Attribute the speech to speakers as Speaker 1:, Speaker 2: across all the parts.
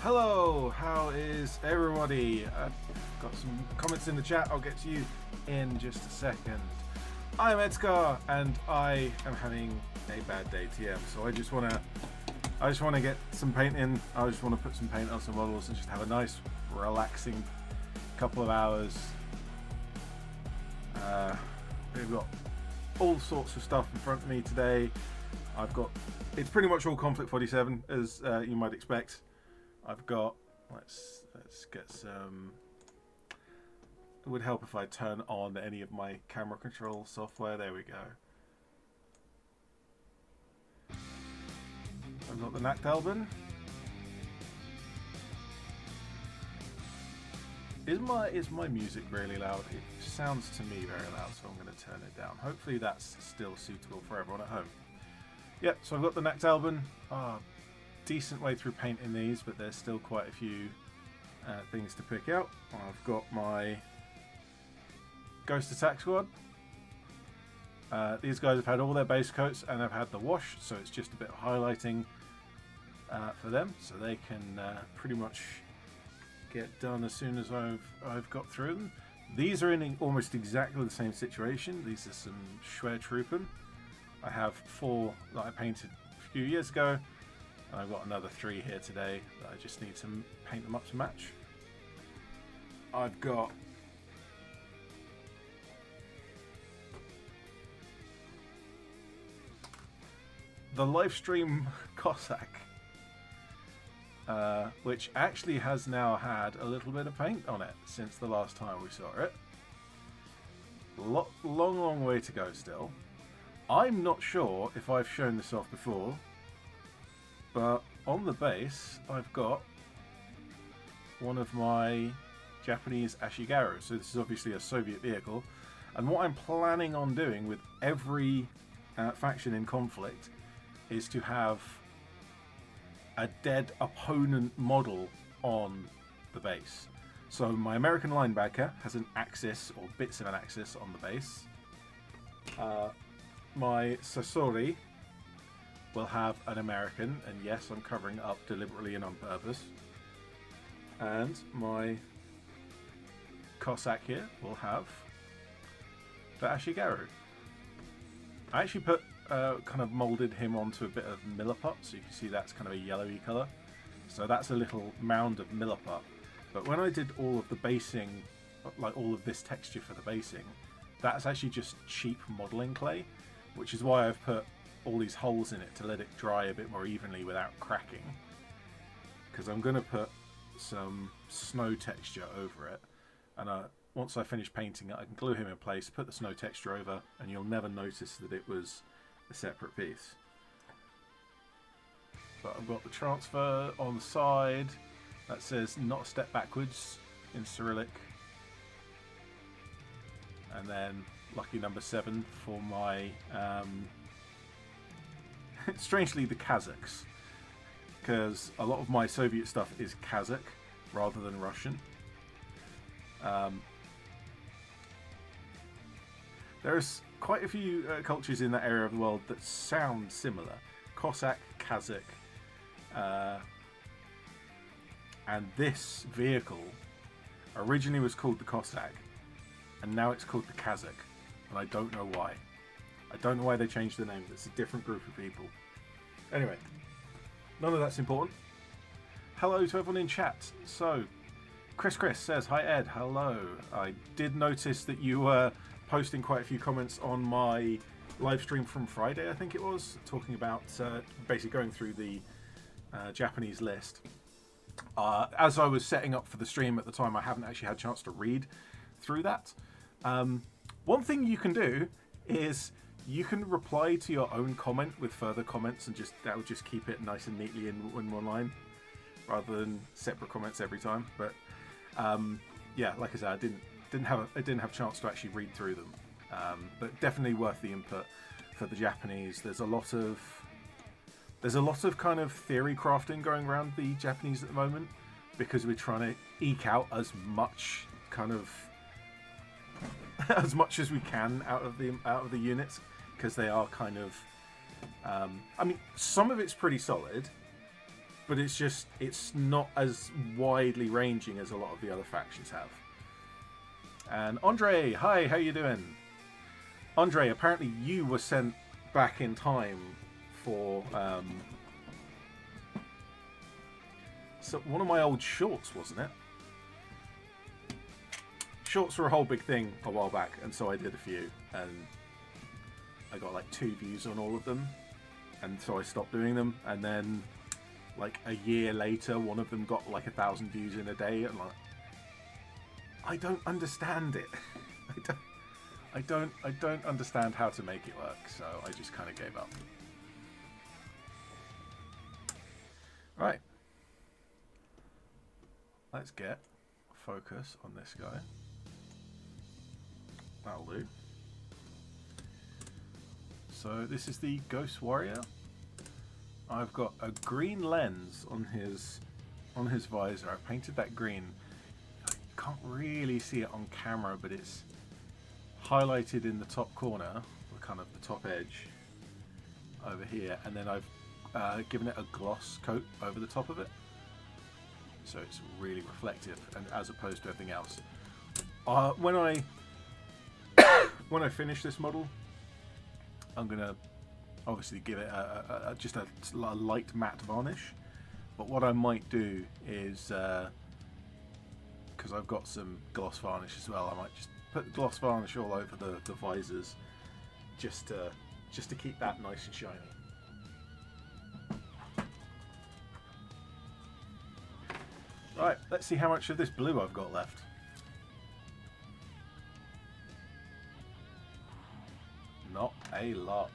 Speaker 1: Hello, how is everybody? I've got some comments in the chat. I'll get to you in just a second. I'm ED-SKaR and I am having a bad day TM. So I just want to get some paint in. I just want to put some paint on some models and just have a nice, relaxing couple of hours. We've got all sorts of stuff in front of me today. It's pretty much all Konflikt 47 as you might expect. I've got, let's get some, it would help if I turn on any of my camera control software. There we go. I've got the Nachtalben. Is my music really loud? It sounds to me very loud, so I'm going to turn it down. Hopefully that's still suitable for everyone at home. Yep, so I've got the Nachtalben. Decent way through painting these, but there's still quite a few things to pick out. I've got my Ghost Attack Squad. These guys have had all their base coats and have had the wash, so it's just a bit of highlighting for them, so they can pretty much get done as soon as I've got through them. These are in almost exactly the same situation. These are some Schwertruppen. I have 4 that I painted a few years ago. I've got another 3 here today that I just need to paint them up to match. I've got the Livestream Cossack, which actually has now had a little bit of paint on it since the last time we saw it. Long way to go still. I'm not sure if I've shown this off before, but on the base I've got one of my Japanese Ashigaru. So this is obviously a Soviet vehicle, and what I'm planning on doing with every faction in Konflikt is to have a dead opponent model on the base. So my American linebacker has an axis or bits of an axis on the base. My Sasori will have an American, and yes, I'm covering it up deliberately and on purpose. And my Cossack here will have the Ashigaru. I actually put kind of molded him onto a bit of Milliput, so you can see that's kind of a yellowy colour. So that's a little mound of Milliput. But when I did all of the basing, like all of this texture for the basing, that's actually just cheap modelling clay, which is why I've put all these holes in it to let it dry a bit more evenly without cracking, because I'm going to put some snow texture over it, and once I finish painting it I can glue him in place, put the snow texture over, and you'll never notice that it was a separate piece. But I've got the transfer on the side that says "not a step backwards" in Cyrillic, and then lucky number 7 for my strangely the Kazakhs, because a lot of my Soviet stuff is Kazakh rather than Russian. There's quite a few cultures in that area of the world that sound similar. Cossack, Kazakh, and this vehicle originally was called the Cossack, and now it's called the Kazakh, and I don't know why. I don't know why they changed the name. It's a different group of people. Anyway, none of that's important. Hello to everyone in chat. So, Chris says, "Hi Ed, hello. I did notice that you were posting quite a few comments on my live stream from Friday, I think it was, talking about basically going through the Japanese list. As I was setting up for the stream at the time, I haven't actually had a chance to read through that. One thing you can do is you can reply to your own comment with further comments, and that will just keep it nice and neatly in one line, rather than separate comments every time. But yeah, like I said, I didn't have a chance to actually read through them, but definitely worth the input for the Japanese. There's a lot of kind of theory crafting going around the Japanese at the moment, because we're trying to eke out as much kind of as much as we can out of the units, because they are kind of I mean, some of it's pretty solid, but it's not as widely ranging as a lot of the other factions have. And Andre, hi, how you doing? Andre, apparently you were sent back in time for so one of my old shorts, wasn't it? Shorts were a whole big thing a while back, and so I did a few, and I got like 2 views on all of them, and so I stopped doing them. And then like a year later, one of them got like 1,000 views in a day, and like, I don't understand it. I don't understand how to make it work, so I just kind of gave up. Right. Let's get focus on this guy. That'll do. So this is the Ghost Warrior. I've got a green lens on his visor. I've painted that green. I can't really see it on camera, but it's highlighted in the top corner, or kind of the top edge over here, and then I've given it a gloss coat over the top of it, so it's really reflective, and as opposed to everything else. When I finish this model, I'm gonna obviously give it just a light matte varnish. But what I might do is, because I've got some gloss varnish as well, I might just put gloss varnish all over the visors, just to keep that nice and shiny. Right, let's see how much of this blue I've got left. Not a lot.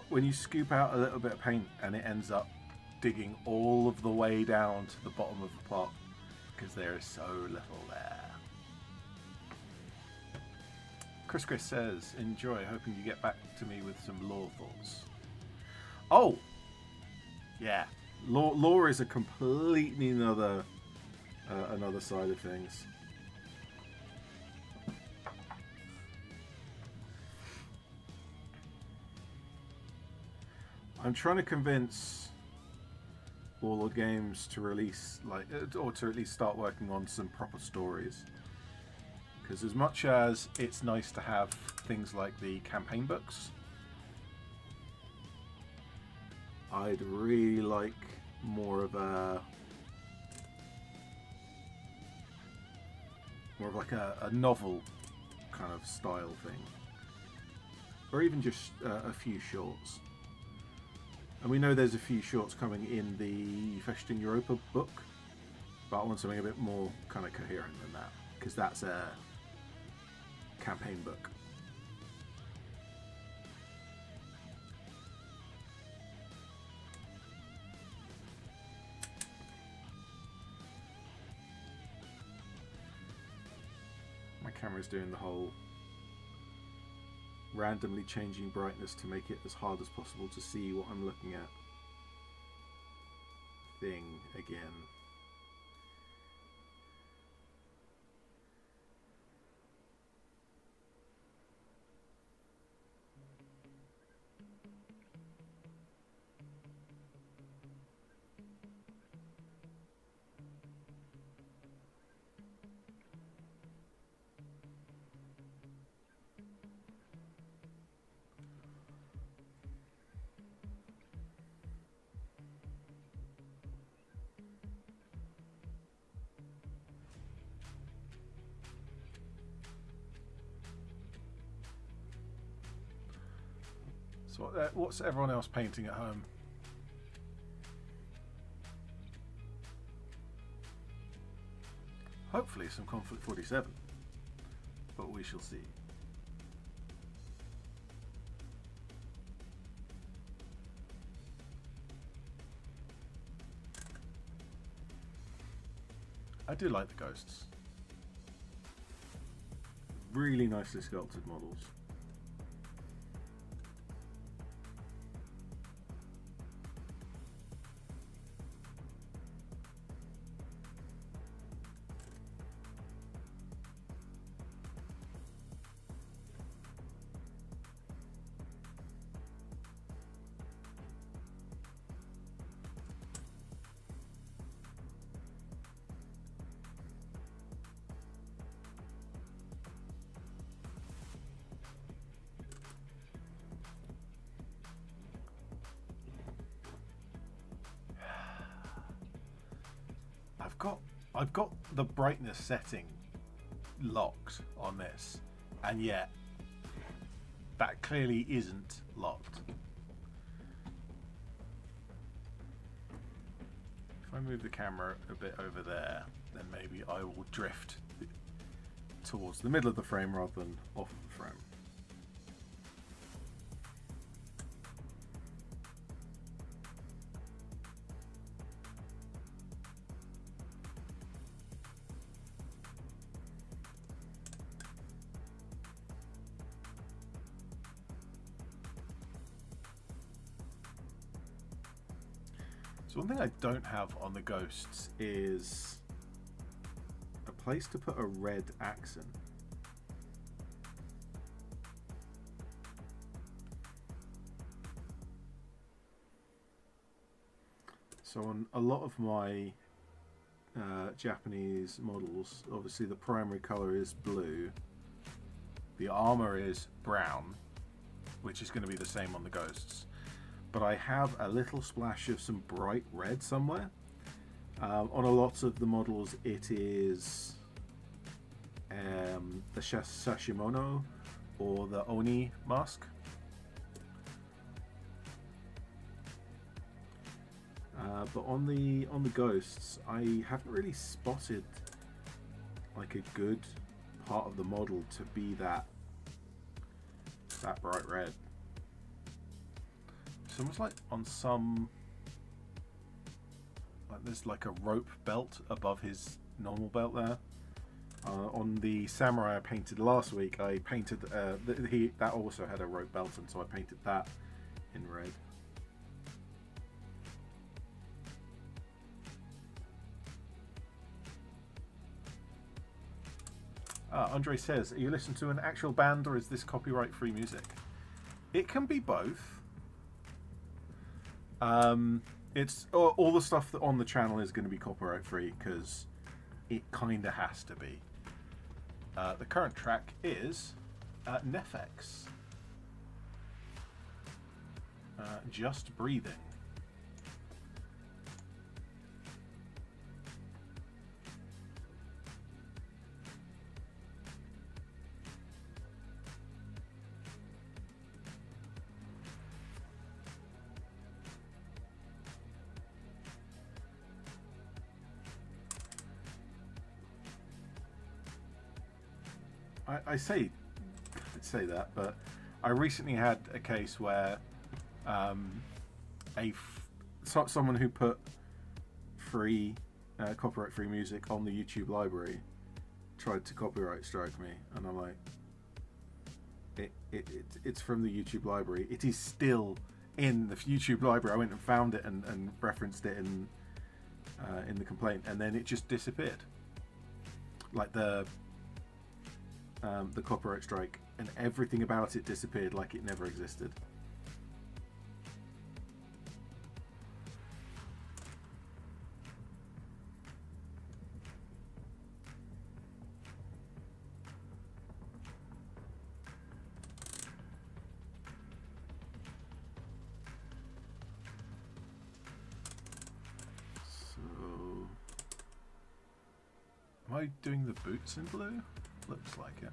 Speaker 1: When you scoop out a little bit of paint and it ends up digging all of the way down to the bottom of the pot, because there is so little there. Chris says, enjoy, hoping you get back to me with some lore thoughts. Oh! Yeah. Lore is a completely another side of things. I'm trying to convince all the games to release, or to at least start working on some proper stories. Because as much as it's nice to have things like the campaign books, I'd really like more of like a novel kind of style thing, or even just a few shorts. And we know there's a few shorts coming in the Festung Europa book, but I want something a bit more kind of coherent than that, because that's a campaign book. My camera's doing the whole randomly changing brightness to make it as hard as possible to see what I'm looking at thing again. So what's everyone else painting at home? Hopefully some Konflikt 47, but we shall see. I do like the ghosts. Really nicely sculpted models. I've got the brightness setting locked on this, and yet that clearly isn't locked. If I move the camera a bit over there, then maybe I will drift towards the middle of the frame rather than off of the frame. So one thing I don't have on the ghosts is a place to put a red accent. So on a lot of my Japanese models, obviously the primary color is blue. The armor is brown, which is going to be the same on the ghosts. But I have a little splash of some bright red somewhere. On a lot of the models it is the Sashimono or the Oni mask. But on the ghosts, I haven't really spotted like a good part of the model to be that bright red. It's almost like on some, like there's like a rope belt above his normal belt there. On the samurai I painted last week, I painted that also had a rope belt, and so I painted that in red. Andre says, are you listening to an actual band or is this copyright-free music? It can be both. It's all the stuff that on the channel is going to be copyright-free because it kind of has to be. The current track is Nefex. Just Breathing. I say that, but I recently had a case where someone who put free copyright-free music on the YouTube library tried to copyright strike me, and I'm like, it's from the YouTube library. It is still in the YouTube library. I went and found it and referenced it in the complaint, and then it just disappeared. Like the copyright strike and everything about it disappeared like it never existed. So, am I doing the boots in blue? Looks like it.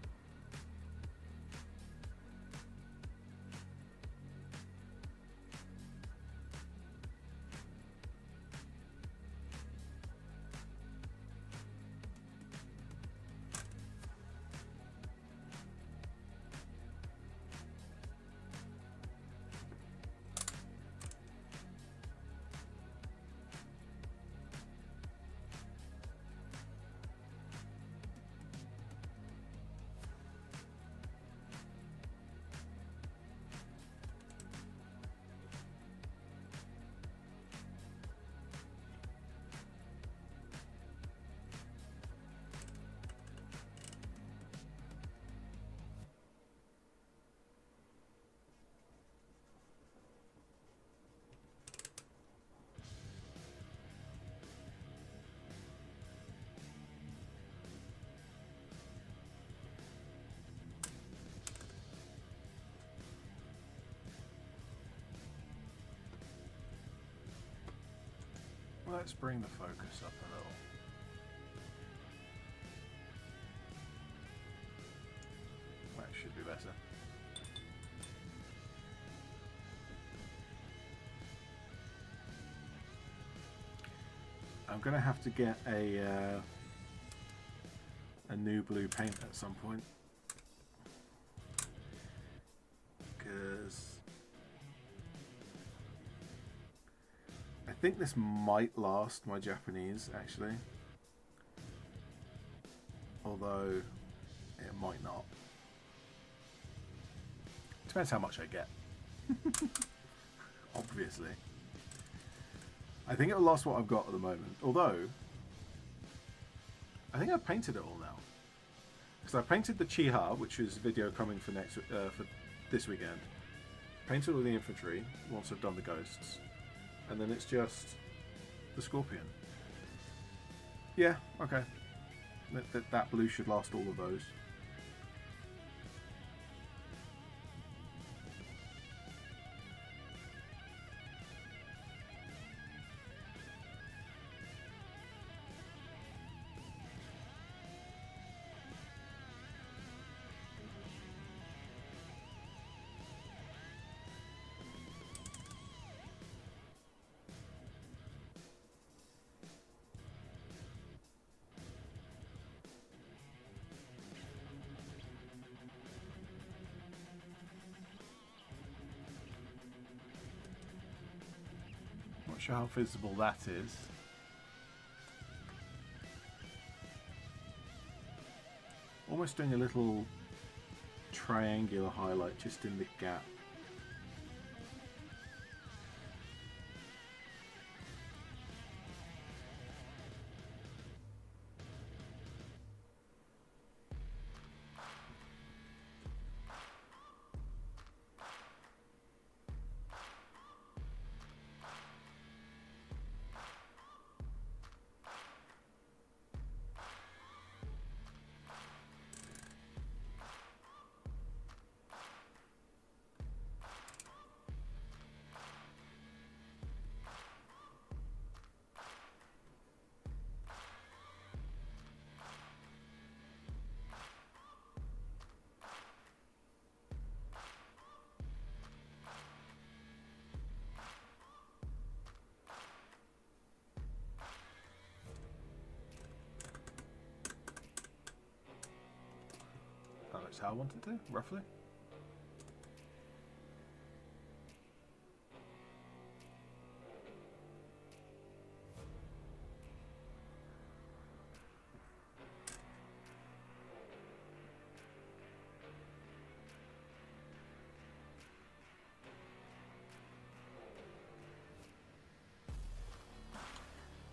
Speaker 1: Let's bring the focus up a little. should be better. I'm gonna have to get a new blue paint at some point, because I think this might last my Japanese actually, although it might not. Depends how much I get. Obviously. I think it'll last what I've got at the moment, although I think I've painted it all now. Because I painted the Chiha, which is video coming for for this weekend. Painted all the infantry once I've done the ghosts. And then it's just the Scorpion. Yeah, okay. That blue should last all of those. Not sure how visible that is. Almost doing a little triangular highlight just in the gap. That's how I want it to, roughly.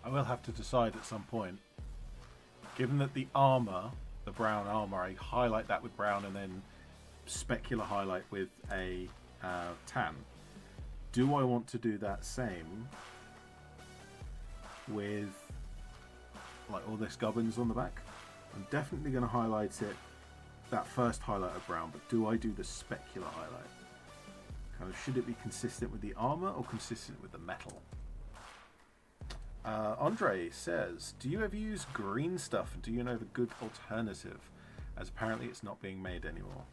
Speaker 1: I will have to decide at some point, given that the armor, the brown armor, I highlight that with brown and then specular highlight with a tan. Do I want to do that same with like all this gubbins on the back? I'm definitely going to highlight it, that first highlight of brown, but do I do the specular highlight? Kind of, should it be consistent with the armor or consistent with the metal? Andre says, do you ever use green stuff, and do you know of a good alternative, as apparently it's not being made anymore?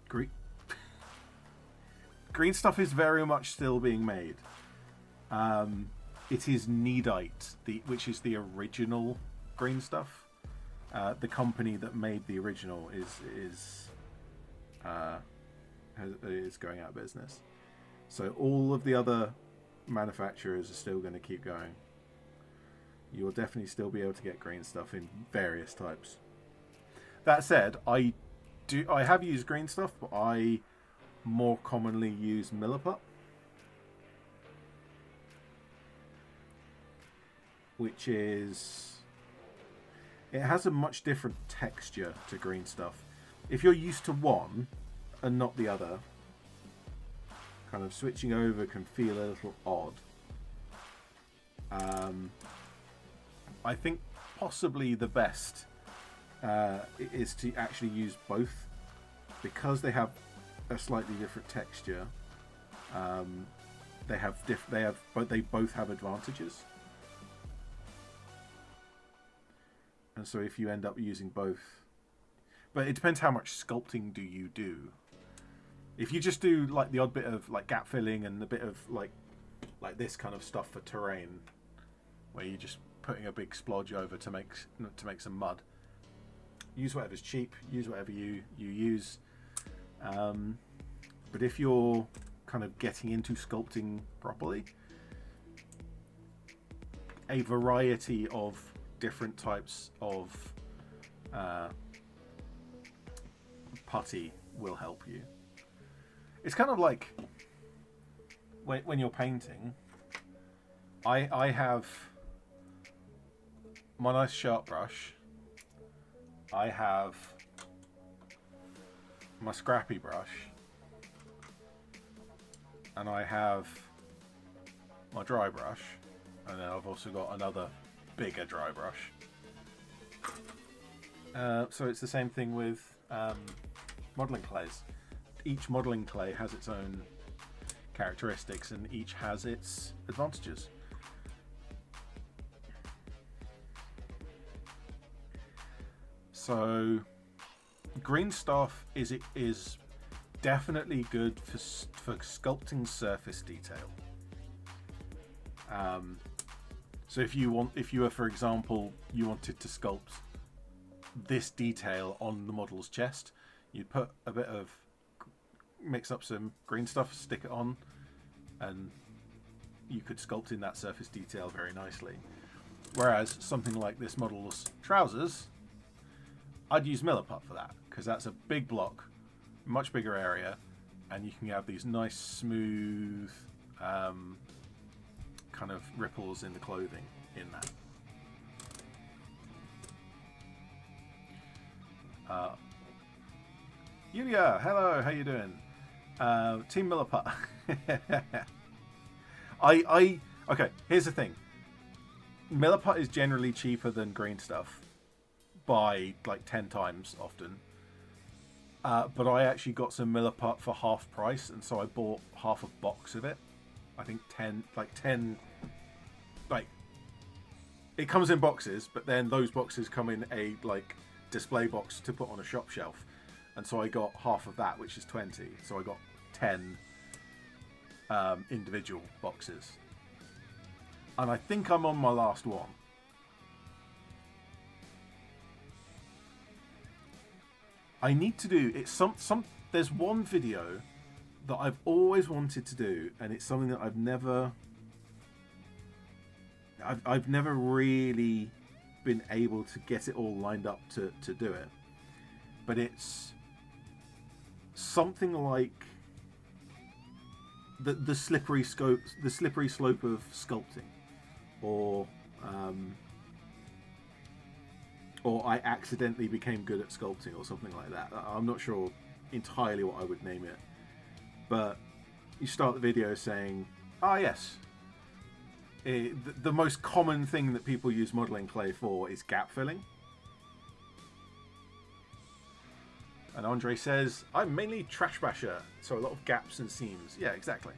Speaker 1: Green stuff is very much still being made. It is Needite, which is the original green stuff. The company that made the original is going out of business. So all of the other manufacturers are still going to keep going. You'll definitely still be able to get green stuff in various types. That said, I have used green stuff, but I more commonly use Milliput, which is, it has a much different texture to green stuff. If you're used to one and not the other, kind of switching over can feel a little odd. I think possibly the best is to actually use both, because they have a slightly different texture. They both have advantages, and so if you end up using both, But it depends how much sculpting do you do. If you just do like the odd bit of like gap filling and a bit of like this kind of stuff for terrain, where you're just putting a big splodge over to make some mud. Use whatever's cheap. Use whatever you use. But if you're kind of getting into sculpting properly, a variety of different types of putty will help you. It's kind of like when you're painting. I have my nice sharp brush. I have my scrappy brush, and I have my dry brush, and then I've also got another bigger dry brush. So it's the same thing with modelling clays. Each modelling clay has its own characteristics, and each has its advantages. So green stuff is definitely good for sculpting surface detail. So if you were, for example, you wanted to sculpt this detail on the model's chest, you'd put a bit of, mix up some green stuff, stick it on, and you could sculpt in that surface detail very nicely. Whereas something like this model's trousers, I'd use Milliput for that, because that's a big block, much bigger area, and you can have these nice smooth kind of ripples in the clothing in that. Yulia, hello, how you doing? Team Milliput. Okay, here's the thing. Milliput is generally cheaper than green stuff by like 10 times often. But I actually got some Milliput for half price, and so I bought half a box of it. I think 10, it comes in boxes, but then those boxes come in a like display box to put on a shop shelf. And so I got half of that, which is 20. So I got 10 individual boxes. And I think I'm on my last one. I need to do it. There's one video that I've always wanted to do, and it's something that I've never really been able to get it all lined up to do it. But it's something like the slippery slope of sculpting, or I accidentally became good at sculpting, or something like that. I'm not sure entirely what I would name it, but you start the video saying, yes, the most common thing that people use modelling clay for is gap filling. And Andre says, I'm mainly trash basher, so a lot of gaps and seams. Yeah, exactly.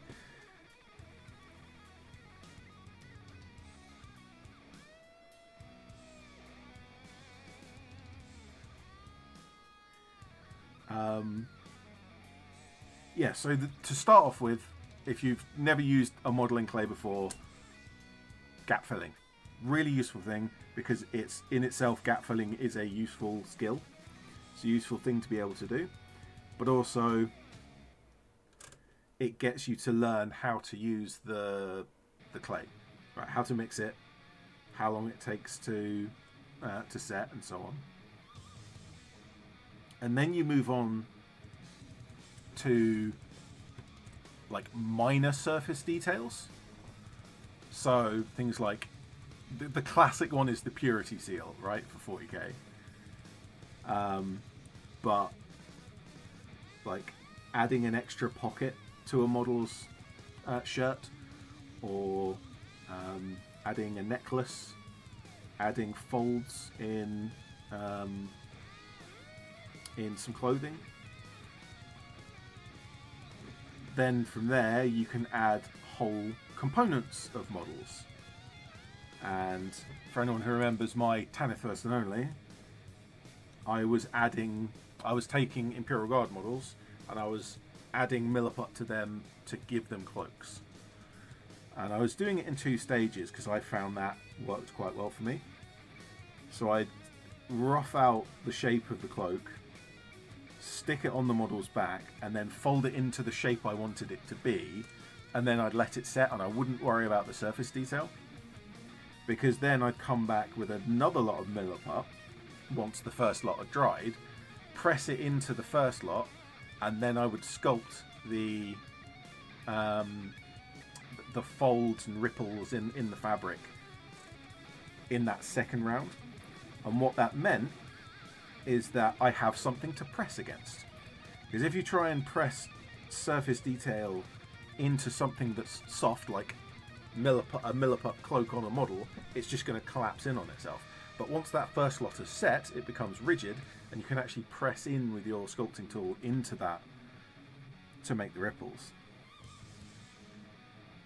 Speaker 1: Yeah, so to start off with, if you've never used a modelling clay before, gap filling. Really useful thing, because it's in itself, gap filling is a useful skill. It's a useful thing to be able to do, but also it gets you to learn how to use the clay, right? How to mix it, how long it takes to set, and so on. And then you move on to like minor surface details. So things like the classic one is the purity seal, right, for 40k. But like adding an extra pocket to a model's shirt, or adding a necklace, adding folds in some clothing. Then from there you can add whole components of models. And for anyone who remembers my Tanith First and Only, I was taking Imperial Guard models and I was adding Milliput to them to give them cloaks. And I was doing it in 2 stages because I found that worked quite well for me. So I'd rough out the shape of the cloak, stick it on the model's back, and then fold it into the shape I wanted it to be, and then I'd let it set and I wouldn't worry about the surface detail. Because then I'd come back with another lot of Milliput once the first lot had dried, press it into the first lot, and then I would sculpt the folds and ripples in the fabric in that second round. And what that meant is that I have something to press against. Because if you try and press surface detail into something that's soft, like a Milliput cloak on a model, it's just going to collapse in on itself. But once that first lot is set, it becomes rigid, and you can actually press in with your sculpting tool into that to make the ripples.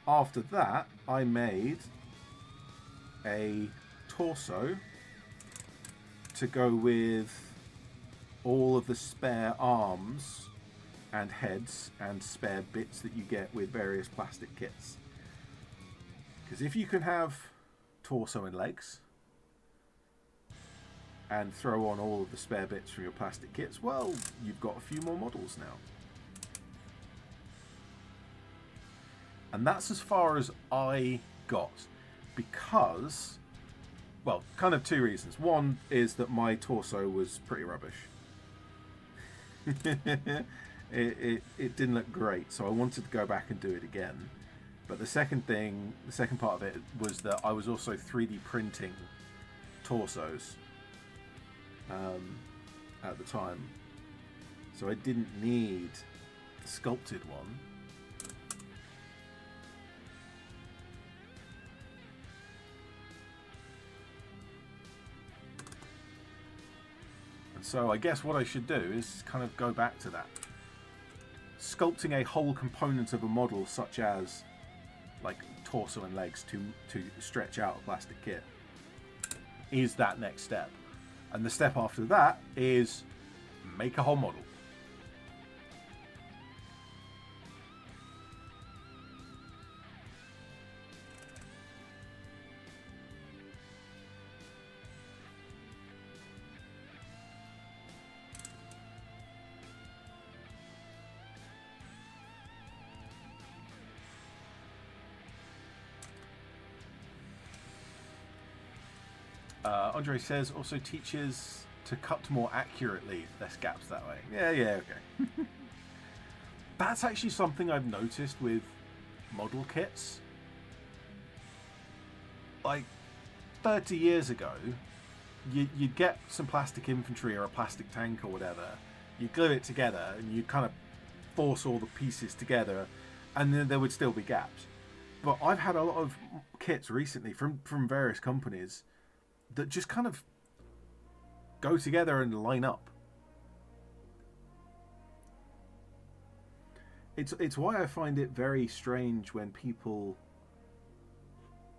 Speaker 1: After that, I made a torso to go with all of the spare arms and heads and spare bits that you get with various plastic kits. Because if you can have torso and legs and throw on all of the spare bits from your plastic kits, well, you've got a few more models now. And that's as far as I got, because, well, kind of 2 reasons. One is that my torso was pretty rubbish. it didn't look great, so I wanted to go back and do it again. But the second part of it was that I was also 3D printing torsos at the time. So I didn't need the sculpted one. And so I guess what I should do is kind of go back to that. Sculpting a whole component of a model, such as like torso and legs to stretch out a plastic kit, is that next step. And the step after that is make a whole model. Andre says also teaches to cut more accurately, less gaps that way. Yeah, okay. That's actually something I've noticed with model kits. Like 30 years ago, you'd get some plastic infantry or a plastic tank or whatever, you glue it together and you kind of force all the pieces together, and then there would still be gaps. But I've had a lot of kits recently from various companies that just kind of go together and line up. It's why I find it very strange when people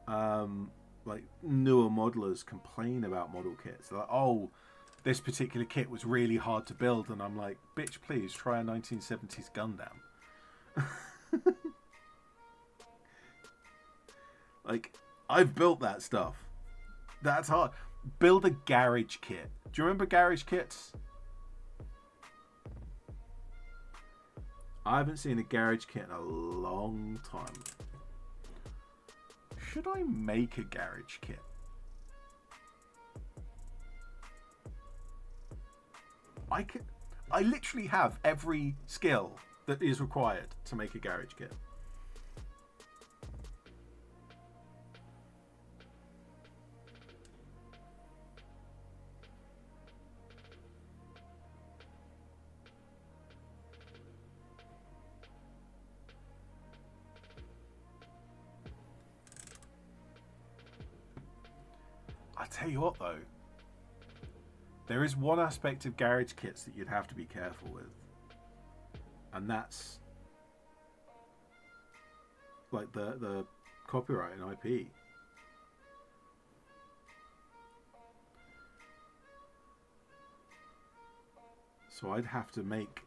Speaker 1: like newer modelers complain about model kits. They're like, oh, this particular kit was really hard to build, and I'm like, bitch, please try a 1970s Gundam. Like, I've built that stuff. That's hard. Build a garage kit. Do you remember garage kits? I haven't seen a garage kit in a long time. Should I make a garage kit? I literally have every skill that is required to make a garage kit. I tell you what though, there is one aspect of garage kits that you'd have to be careful with, and that's like the copyright and IP. So I'd have to make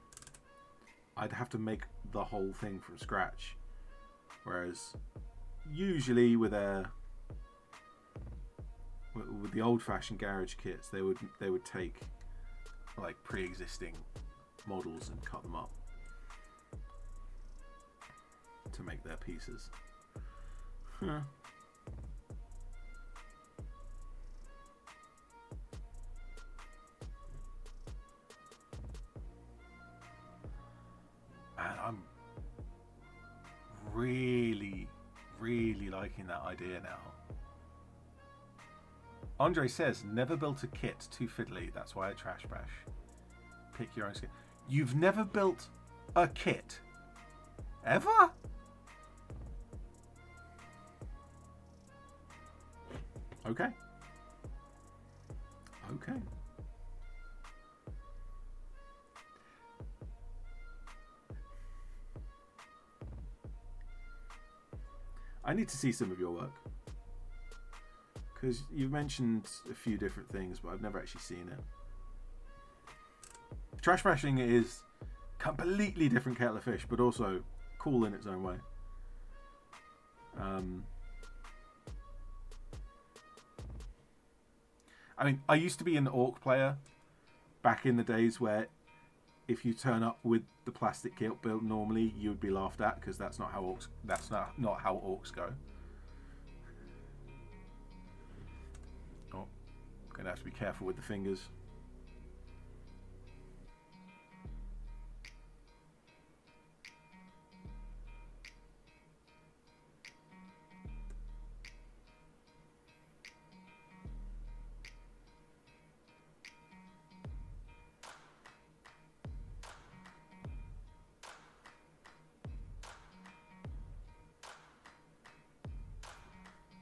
Speaker 1: the whole thing from scratch. Whereas usually with the old-fashioned garage kits, they would take like pre-existing models and cut them up to make their pieces. Huh. And I'm really liking that idea now. Andre says, never built a kit, too fiddly, that's why I trash bash. Pick your own skin. You've never built a kit? Ever? Okay. Okay. I need to see some of your work. Because you've mentioned a few different things, but I've never actually seen it. Trash bashing is completely different kettle of fish, but also cool in its own way. I mean, I used to be an orc player back in the days where if you turn up with the plastic kit built normally, you would be laughed at because that's not how orcs go. Oh, gonna have to be careful with the fingers.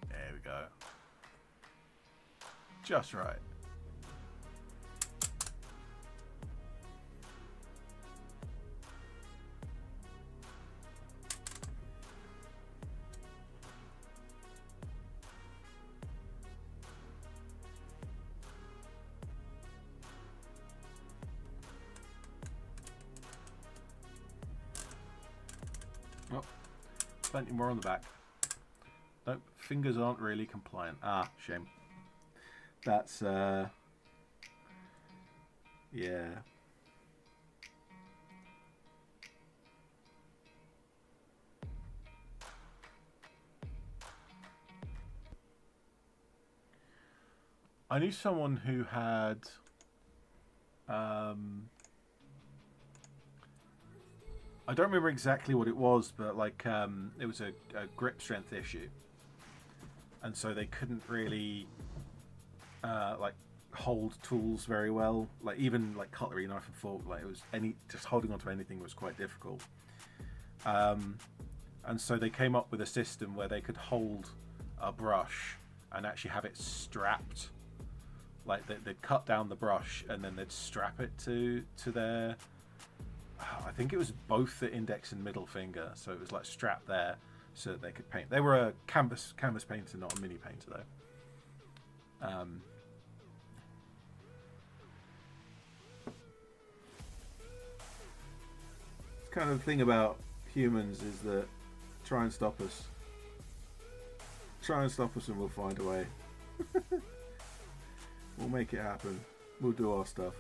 Speaker 1: There we go. Just right. Oh, plenty more on the back. Nope, fingers aren't really compliant. Ah, shame. That's, yeah. I knew someone who had, I don't remember exactly what it was, but like, it was a grip strength issue. And so they couldn't really, like, hold tools very well. Like, even like cutlery, knife and fork, like, it was just holding onto anything was quite difficult. And so they came up with a system where they could hold a brush and actually have it strapped. Like, they'd cut down the brush and then they'd strap it to their, I think it was both the index and middle finger, so it was like strapped there so that they could paint. They were a canvas painter, not a mini painter though. It's kind of the thing about humans is that try and stop us and we'll find a way. We'll make it happen. We'll do our stuff.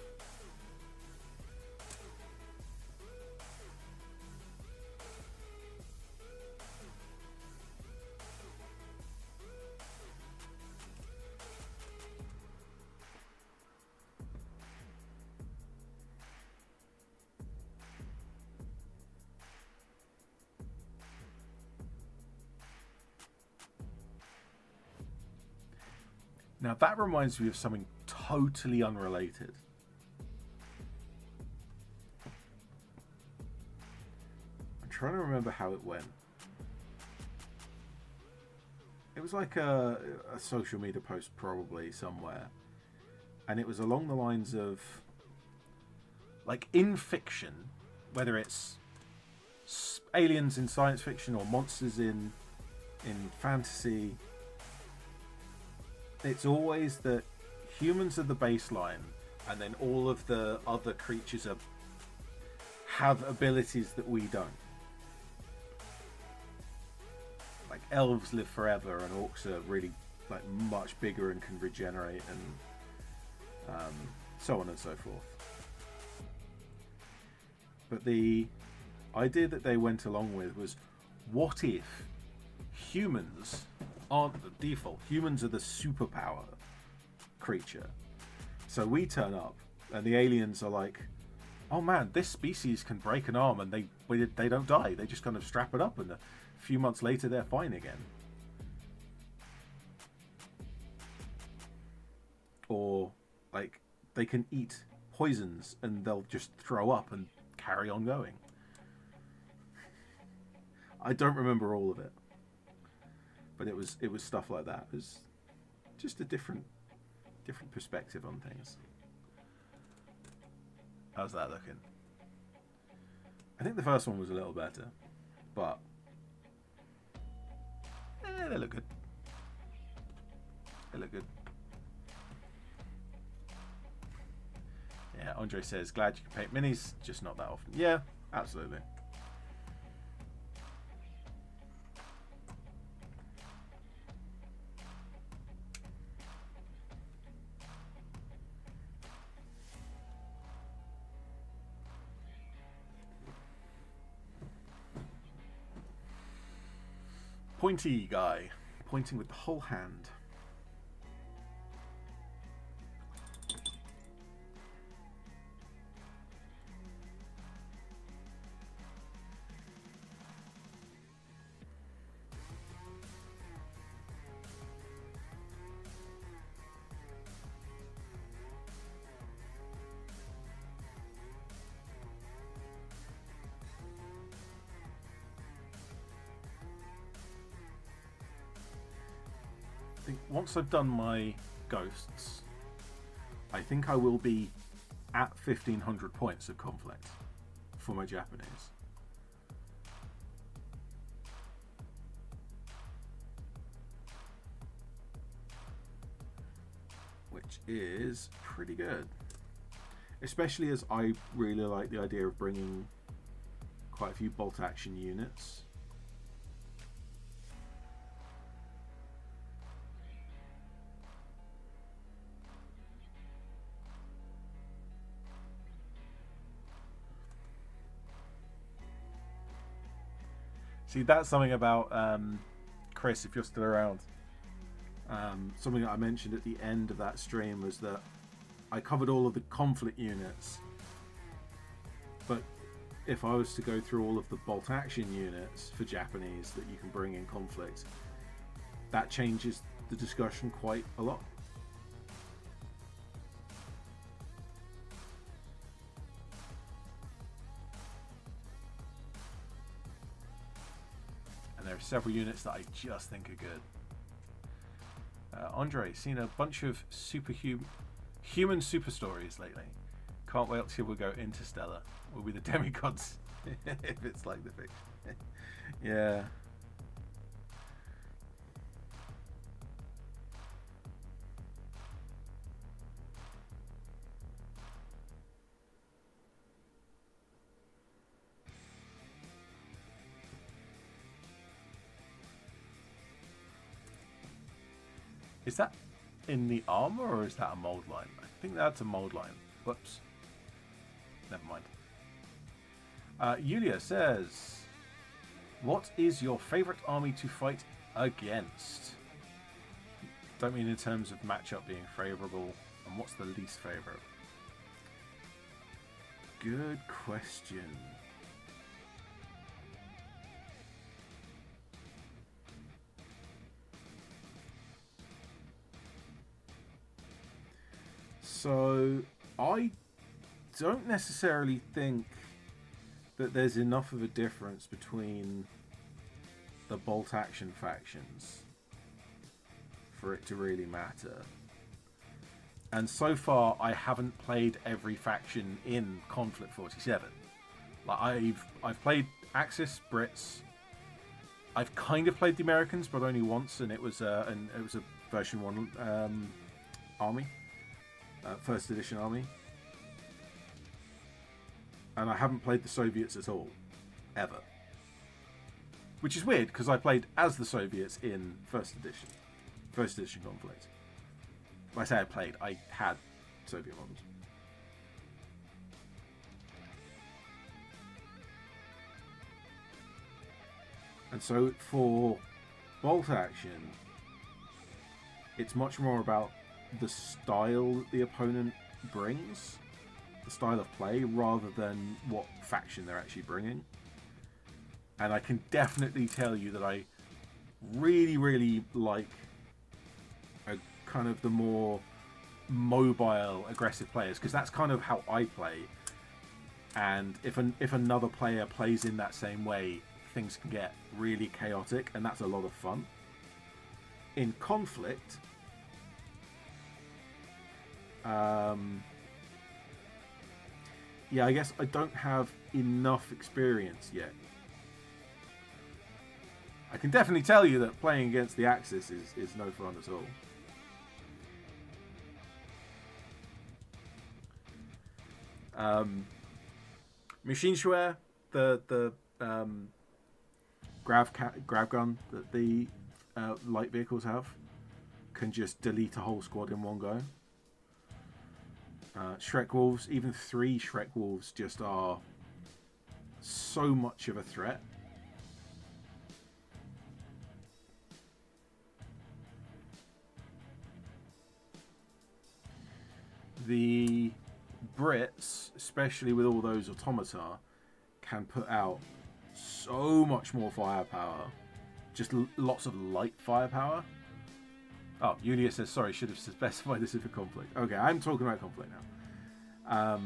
Speaker 1: Now that reminds me of something totally unrelated. I'm trying to remember how it went. It was like a social media post probably somewhere. And it was along the lines of, like, in fiction, whether it's aliens in science fiction or monsters in fantasy, it's always that humans are the baseline and then all of the other creatures have abilities that we don't. Like elves live forever, and orcs are really like much bigger and can regenerate, and so on and so forth. But the idea that they went along with was, what if humans aren't the default? Humans are the superpower creature. So we turn up, and the aliens are like, oh man, this species can break an arm, and they don't die. They just kind of strap it up, and a few months later they're fine again. Or like they can eat poisons and they'll just throw up and carry on going. I don't remember all of it, but it was stuff like that. It was just a different perspective on things. How's that looking? I think the first one was a little better, but they look good. They look good. Yeah, Andre says, glad you can paint minis, just not that often. Yeah, absolutely. Pointy guy, pointing with the whole hand. Once I've done my ghosts, I think I will be at 1500 points of conflict for my Japanese. Which is pretty good. Especially as I really like the idea of bringing quite a few bolt action units. See, that's something about Chris, if you're still around. Something that I mentioned at the end of that stream was that I covered all of the conflict units, but if I was to go through all of the bolt action units for Japanese that you can bring in conflict, that changes the discussion quite a lot. There are several units that I just think are good. Andre, seen a bunch of human super stories lately. Can't wait till we go interstellar. We'll be the demigods if it's like the fiction. Yeah. Is that in the armor or is that a mold line? I think that's a mold line. Whoops. Never mind. Yulia says, what is your favorite army to fight against? Don't mean in terms of matchup being favorable. And what's the least favorite? Good question. So, I don't necessarily think that there's enough of a difference between the bolt action factions for it to really matter. And so far, I haven't played every faction in Konflikt 47. Like I've played Axis, Brits. I've kind of played the Americans, but only once, and it was a version 1 army. first edition army. And I haven't played the Soviets at all, ever. Which is weird, because I played as the Soviets in first edition Konflikt. When I say I played, I had Soviet models. And so for bolt action, it's much more about the style that the opponent brings, the style of play, rather than what faction they're actually bringing. And I can definitely tell you that I really, really like a kind of the more mobile, aggressive players, because that's kind of how I play. And if another player plays in that same way, things can get really chaotic, and that's a lot of fun. In Konflikt, yeah, I guess I don't have enough experience yet. I can definitely tell you that playing against the Axis is no fun at all. Maschinengewehr, the grav gun that the light vehicles have, can just delete a whole squad in one go. Shrek Wolves, even 3 Shrek Wolves just are so much of a threat. The Brits, especially with all those automata, can put out so much more firepower. Just lots of light firepower. Oh, Yulia says, sorry, should have specified this is for Konflikt. Okay, I'm talking about Konflikt now.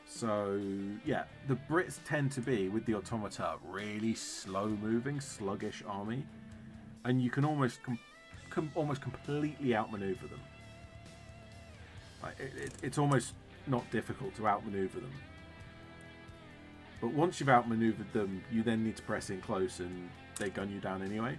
Speaker 1: So, yeah, the Brits tend to be, with the automata, really slow-moving, sluggish army. And you can almost completely outmaneuver them. It's almost not difficult to outmaneuver them. But once you've outmaneuvered them, you then need to press in close and they gun you down anyway.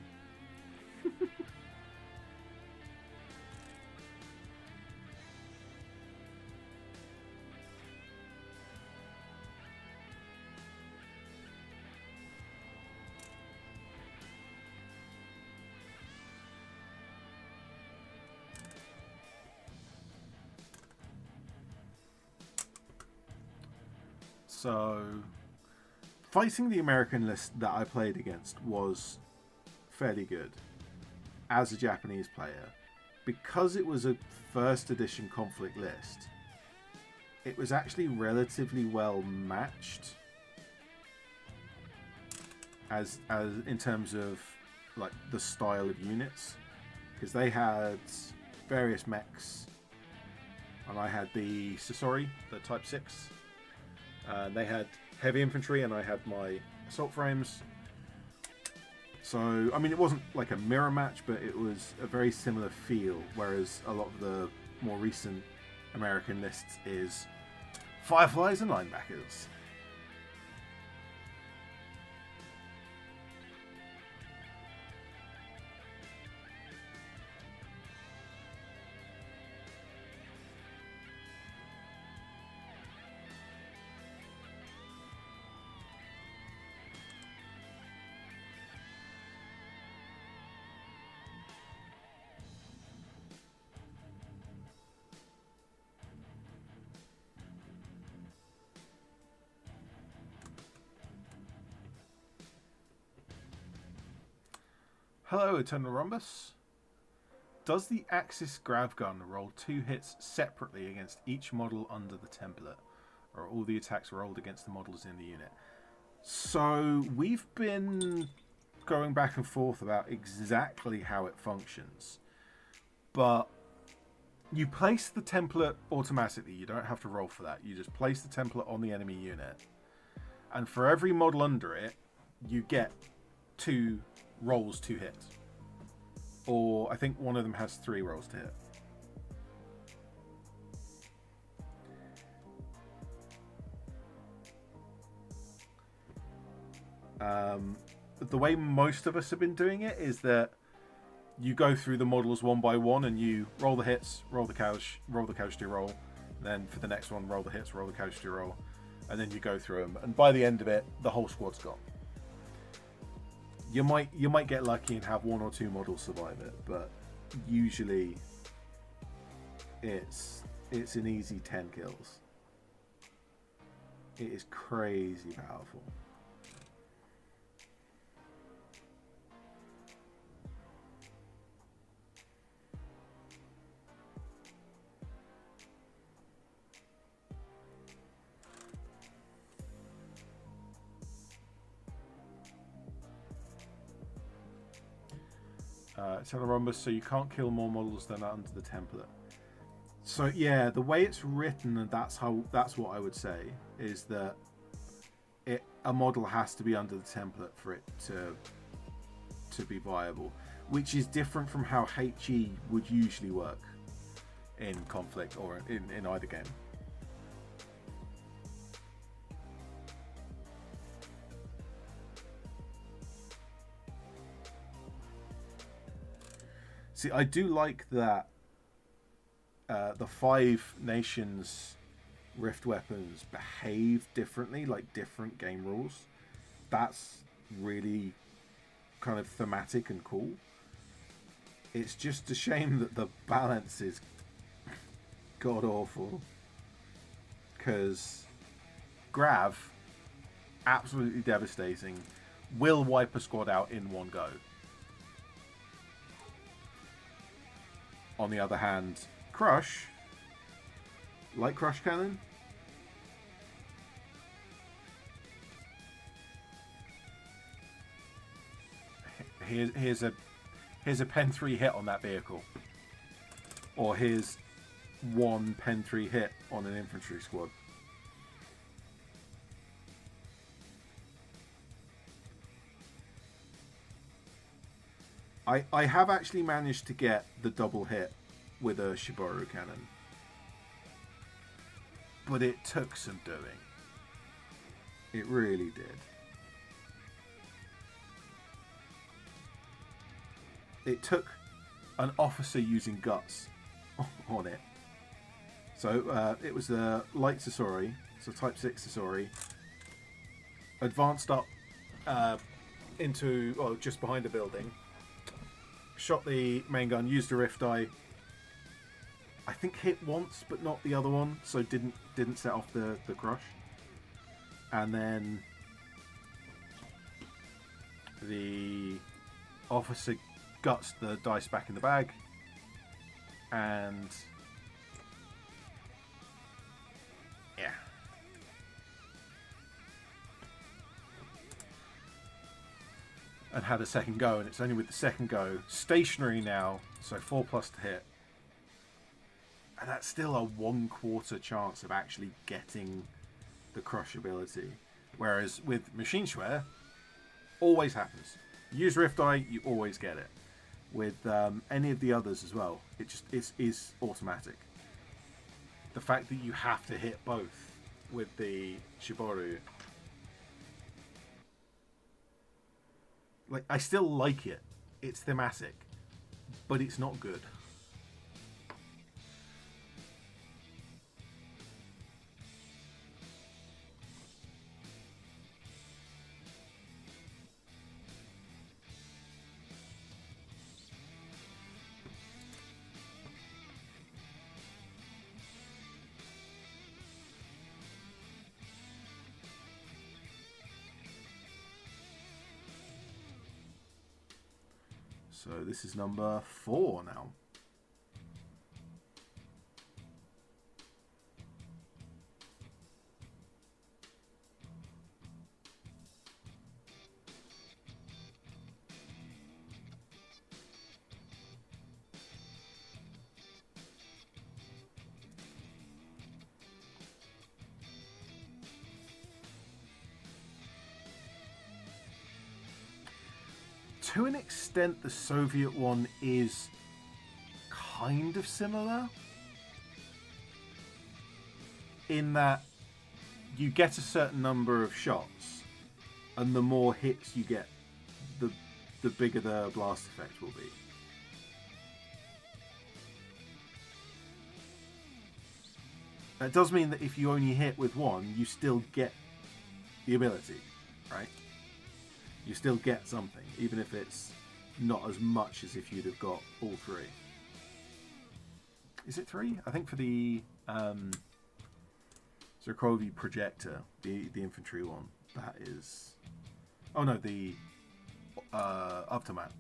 Speaker 1: So, fighting the American list that I played against was fairly good as a Japanese player. Because it was a first edition Konflikt list, it was actually relatively well matched as in terms of like the style of units, because they had various mechs and I had the Sasori, the Type 6. They had heavy infantry and I had my assault frames. So, I mean, it wasn't like a mirror match, but it was a very similar feel, whereas a lot of the more recent American lists is Fireflies and linebackers. Hello, Eternal Rhombus. Does the Axis Grav Gun roll 2 hits separately against each model under the template? Or are all the attacks rolled against the models in the unit? So, we've been going back and forth about exactly how it functions. But you place the template automatically. You don't have to roll for that. You just place the template on the enemy unit. And for every model under it, you get 2 rolls to hit, or I think one of them has 3 rolls to hit.
Speaker 2: the way most of us have been doing it is that you go through the models one by one and you roll the hits, roll the couch to roll. Then for the next one, roll the hits, roll the couch to roll, and then you go through them. And by the end of it, the whole squad's gone. You might get lucky and have one or two models survive it, but usually it's an easy 10 kills. It is crazy powerful. Telerombus, so you can't kill more models than under the template. So yeah, the way it's written, and that's what I would say, is that a model has to be under the template for it to be viable, which is different from how HE would usually work in Konflikt or in either game. See, I do like that the 5 nations rift weapons behave differently, like different game rules. That's really kind of thematic and cool. It's just a shame that the balance is god awful, because Grav, absolutely devastating, will wipe a squad out in one go. On the other hand, Crush, like Crush Cannon, here's a Pen 3 hit on that vehicle, or here's one Pen 3 hit on an infantry squad. I have actually managed to get the double hit with a Shiboru cannon, but it took some doing. It really did. It took an officer using guts on it. So it was a light Sasori, so type 6 Sasori, advanced up into, well, just behind a building, shot the main gun, used a rift eye. I think hit once, but not the other one, so didn't set off the crush. And then the officer guts the dice back in the bag, and yeah. And had a second go, and it's only with the second go, stationary now, so 4+ to hit. And that's still a 1/4 chance of actually getting the crush ability. Whereas with Machine Schwer, always happens. Use Rift Eye, you always get it. With any of the others as well, it is automatic. The fact that you have to hit both with the Shiboru, like, I still like it. It's thematic, but it's not good. So this is number 4 now. To an extent, the Soviet one is kind of similar in that you get a certain number of shots, and the more hits you get the bigger the blast effect will be. That does mean that if you only hit with one, you still get the ability, right? You still get something, even if it's not as much as if you'd have got all three. Is it three? I think for the Zerkovi projector, the infantry one, that is... Oh no, the Optimat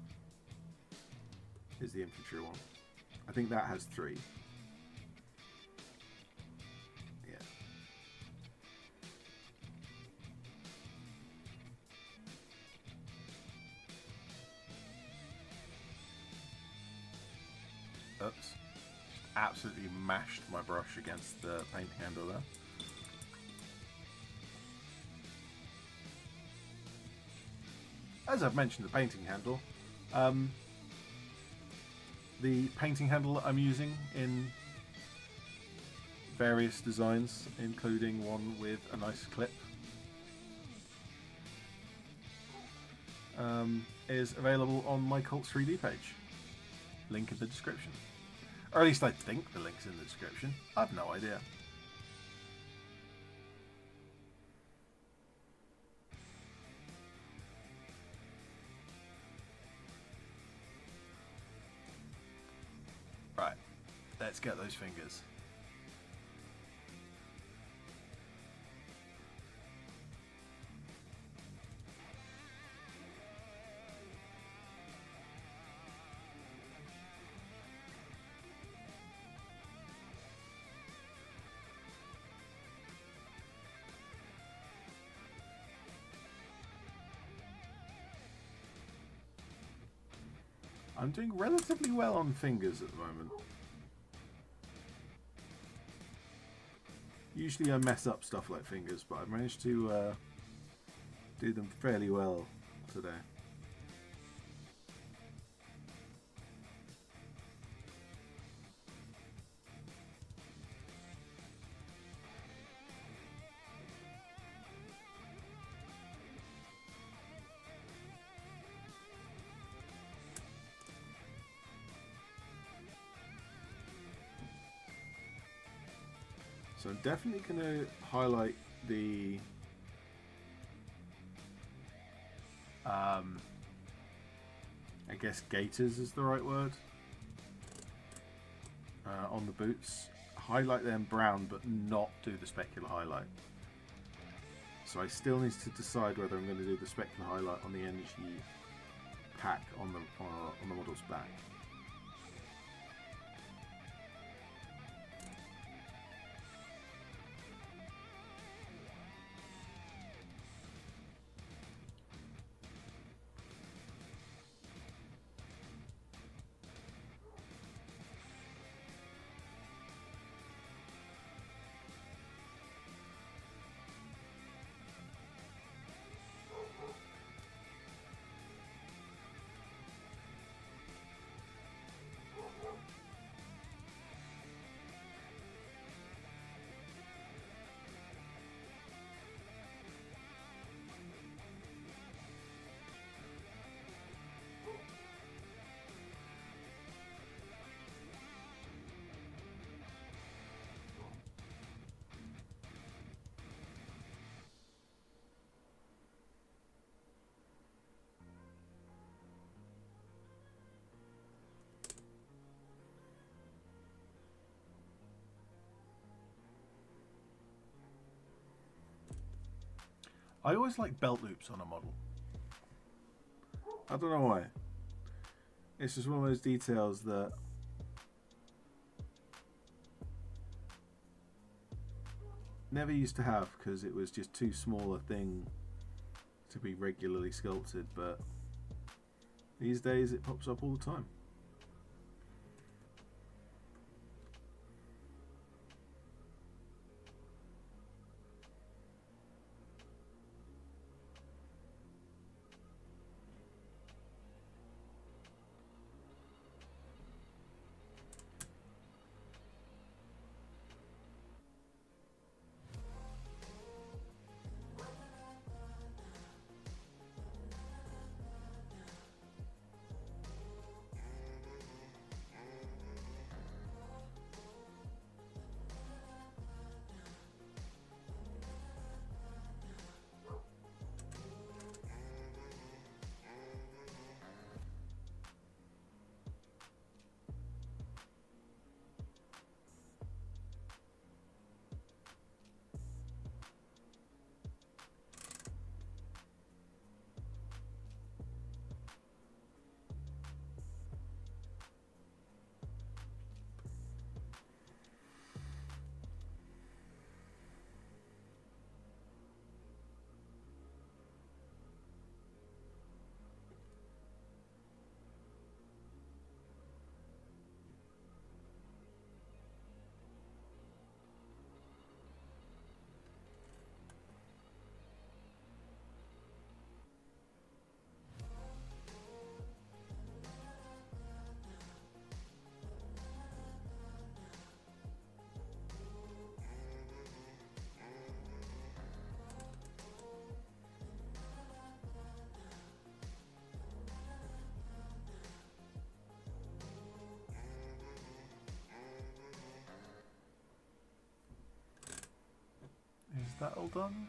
Speaker 2: is the infantry one. I think that has three. Yeah. Oops. Just absolutely mashed my brush against the paint handle there. As I've mentioned, the painting handle. The painting handle that I'm using in various designs, including one with a nice clip, is available on my Cults 3D page. Link in the description. Or at least I think the link's in the description. I've no idea. Right, let's get those fingers. I'm doing relatively well on fingers at the moment. Usually I mess up stuff like fingers, but I've managed to do them fairly well today. So I'm definitely going to highlight the I guess gaiters is the right word, on the boots. Highlight them brown but not do the specular highlight. So I still need to decide whether I'm going to do the specular highlight on the energy pack on the model's back. I always like belt loops on a model. I don't know why. It's just one of those details that never used to have because it was just too small a thing to be regularly sculpted, but these days it pops up all the time. that all done?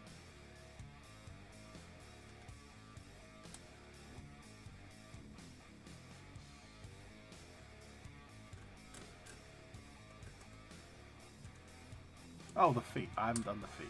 Speaker 2: Oh, the feet. I haven't done the feet.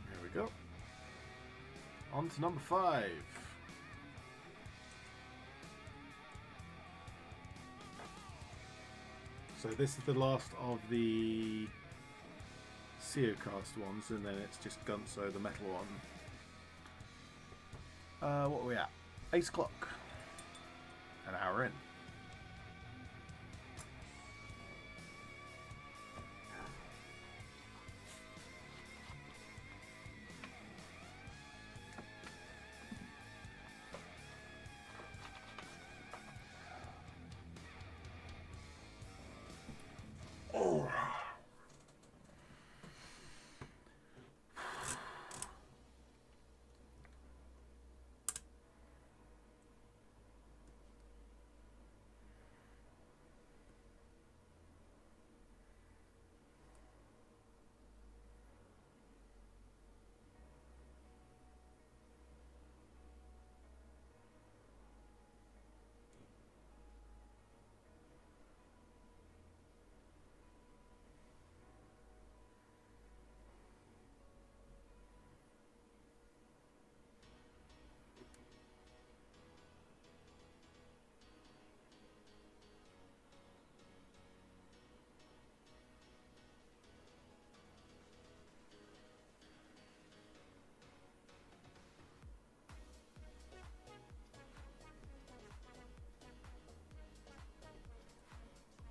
Speaker 2: There we go. On to number 5. So this is the last of the Seocast ones, and then it's just Gunso, the metal one. What are we at? 8 o'clock. An hour in.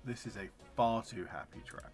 Speaker 2: This is a far too happy track.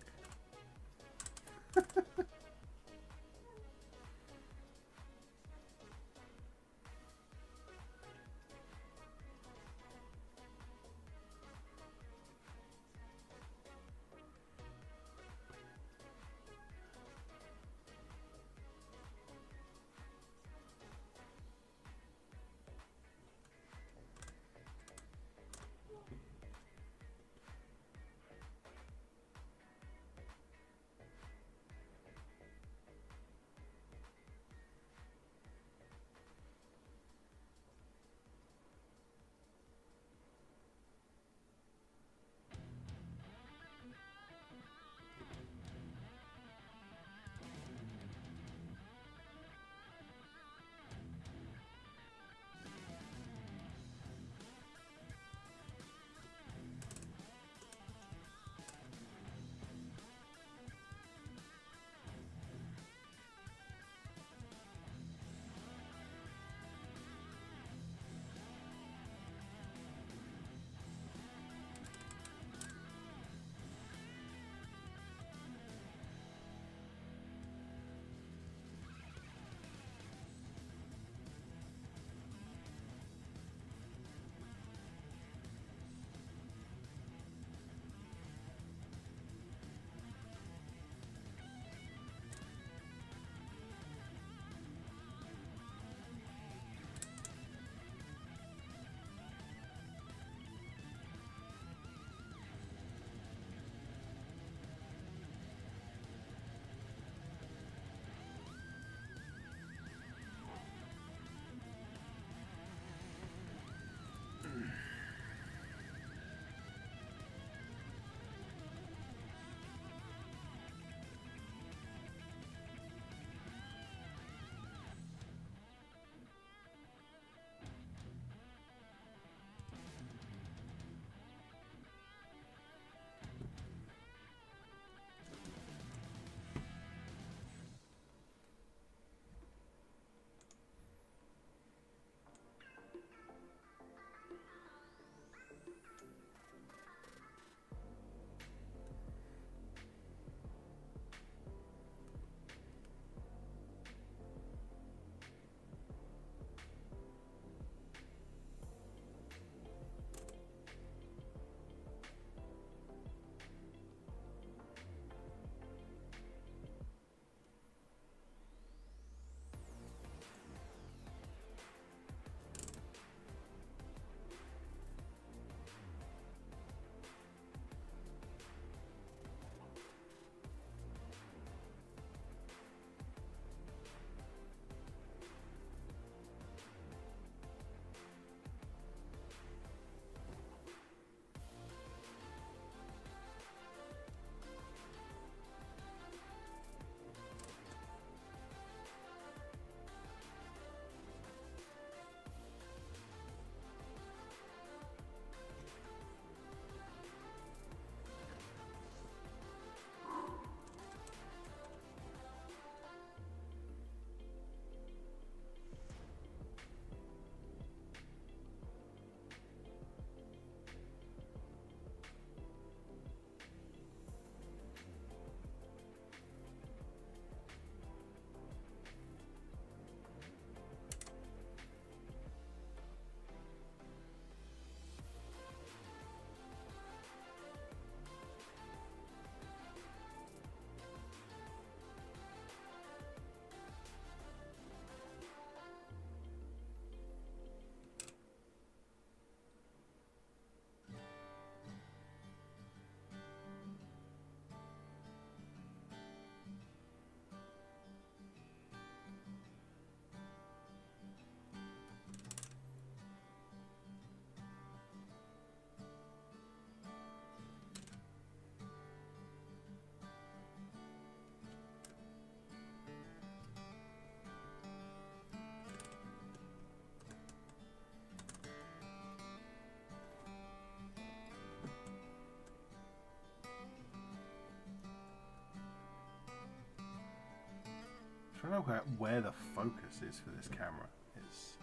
Speaker 2: I don't know where the focus is for this camera. It's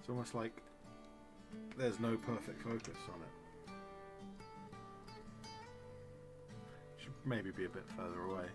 Speaker 2: almost like there's no perfect focus on it. Should maybe be a bit further away.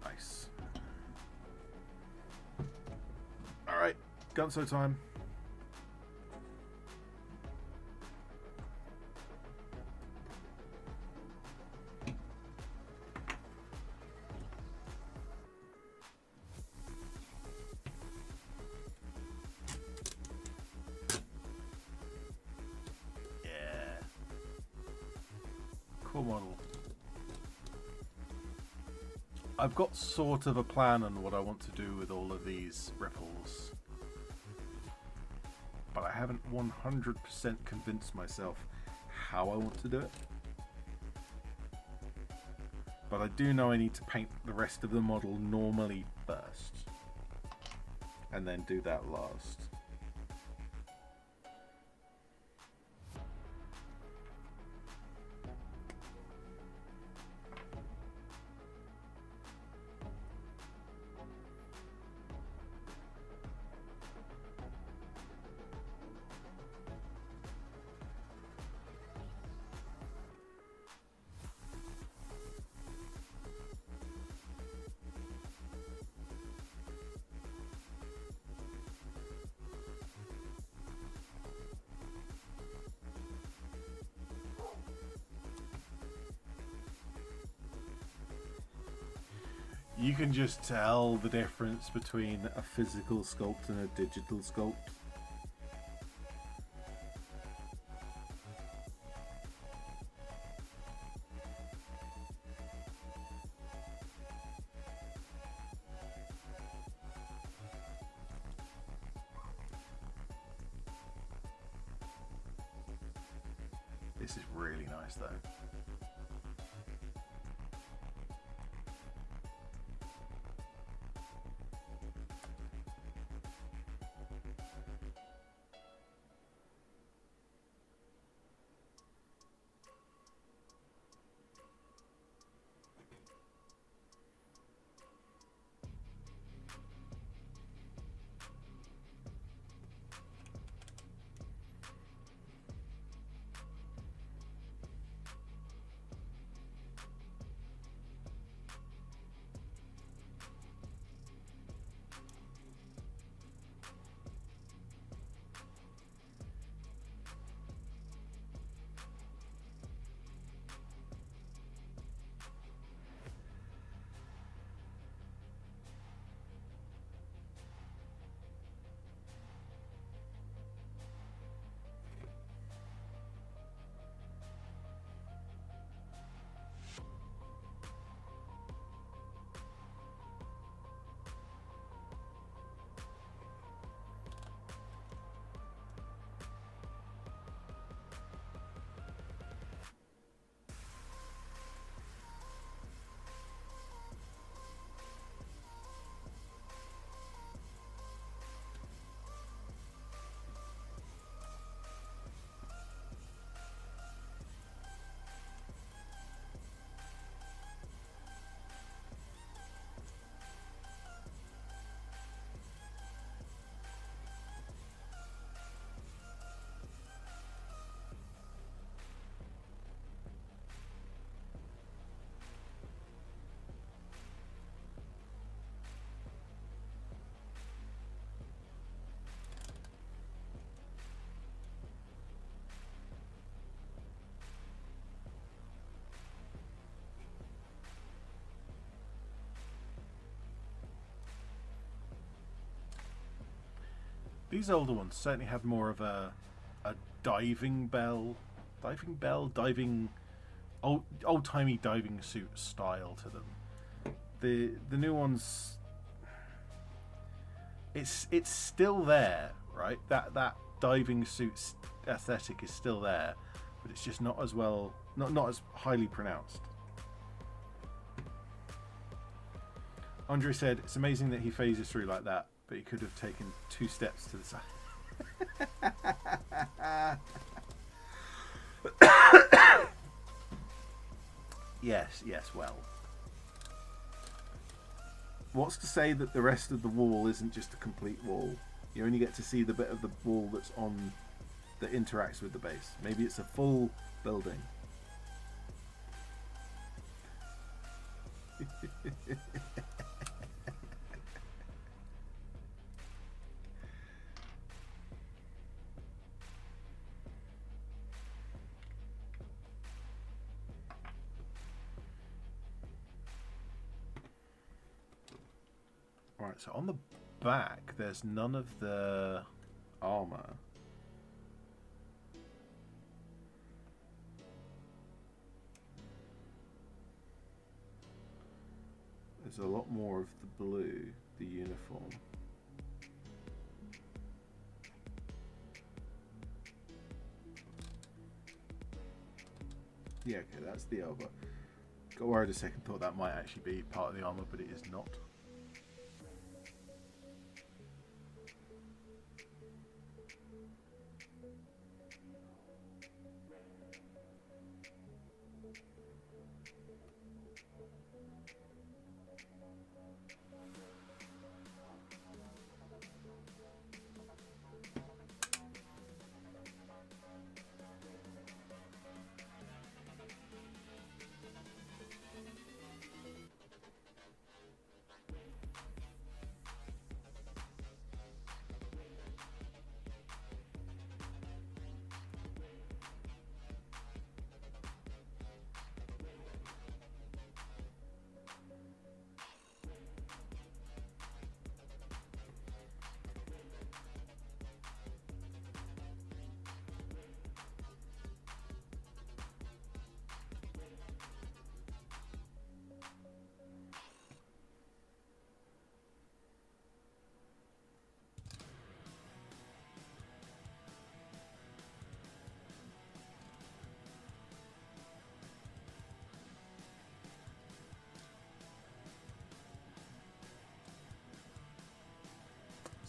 Speaker 2: Nice. Alright, Gunso time. Yeah. Cool model. I've got sort of a plan on what I want to do with all of these ripples, but I haven't 100% convinced myself how I want to do it. But I do know I need to paint the rest of the model normally first, and then do that last. You can just tell the difference between a physical sculpt and a digital sculpt. This is really nice though. These older ones certainly had more of a diving old timey diving suit style to them. The new ones, it's still there, right? That diving suit aesthetic is still there, but it's just not as well, not as highly pronounced. Andre said it's amazing that he phases through like that, but he could have taken 2 steps to the side. Yes, well. What's to say that the rest of the wall isn't just a complete wall? You only get to see the bit of the wall that interacts with the base. Maybe it's a full building. Alright, so on the back, there's none of the armor. There's a lot more of the blue, the uniform. Yeah, okay, that's the elbow. Got worried a second, thought that might actually be part of the armor, but it is not.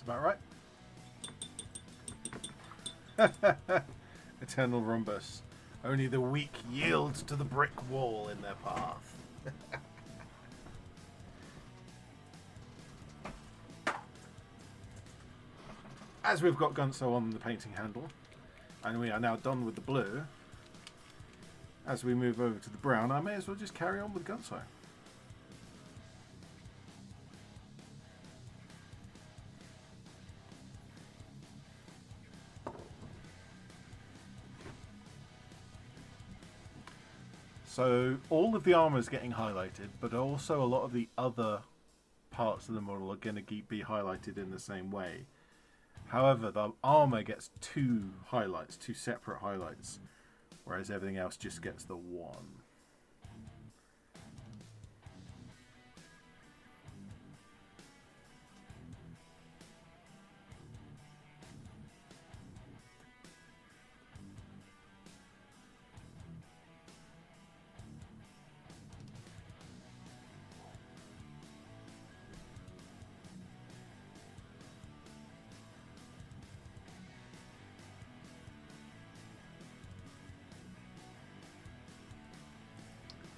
Speaker 2: About right. Eternal rhombus. Only the weak yield to the brick wall in their path. As we've got Gunso on the painting handle, and we are now done with the blue, as we move over to the brown, I may as well just carry on with Gunso. So all of the armor is getting highlighted, but also a lot of the other parts of the model are going to be highlighted in the same way. However, the armor gets 2 highlights, 2 separate highlights, whereas everything else just gets the 1.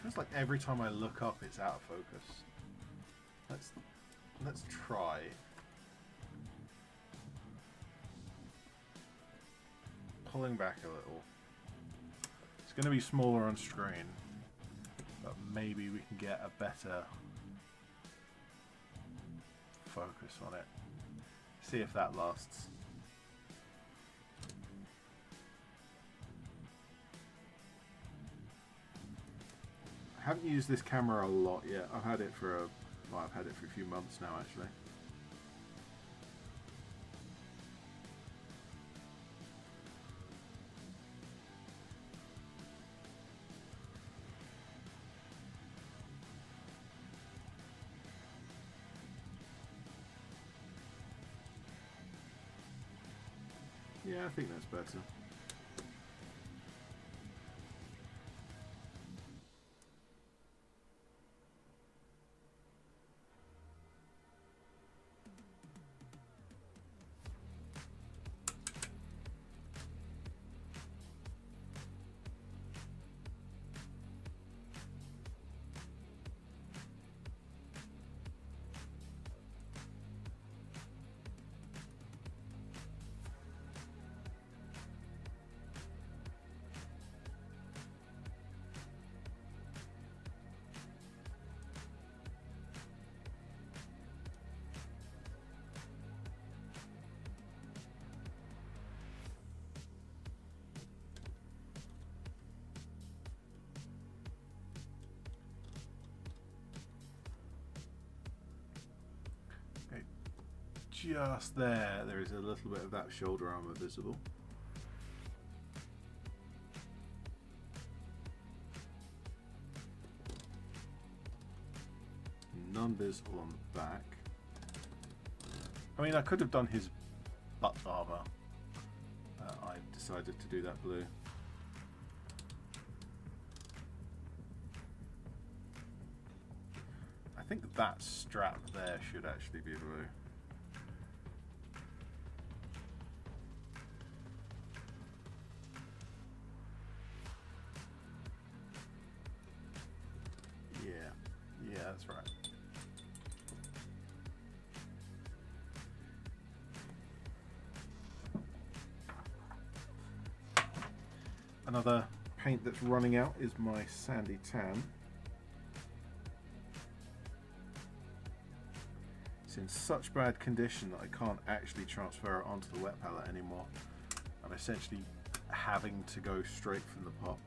Speaker 2: Feels like every time I look up, it's out of focus. Let's try. Pulling back a little. It's going to be smaller on screen, but maybe we can get a better focus on it. See if that lasts. I haven't used this camera a lot yet. I've had it for a few months now, actually. Yeah, I think that's better. Just there is a little bit of that shoulder armour visible. None visible on the back. I mean, I could have done his butt armour. I decided to do that blue. I think that strap there should actually be blue. Yeah, that's right. Another paint that's running out is my Sandy Tan. It's in such bad condition that I can't actually transfer it onto the wet palette anymore. I'm essentially having to go straight from the pot.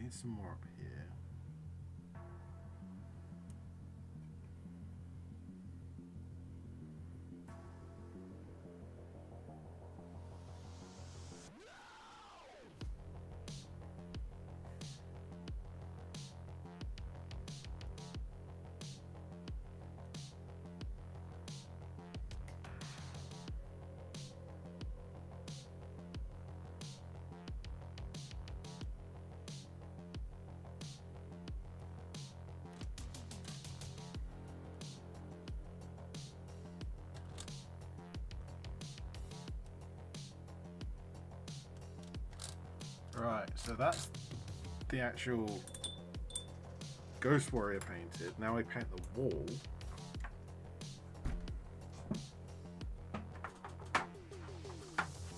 Speaker 2: Need some more up here. Right, so that's the actual Ghost Warrior painted. Now I paint the wall.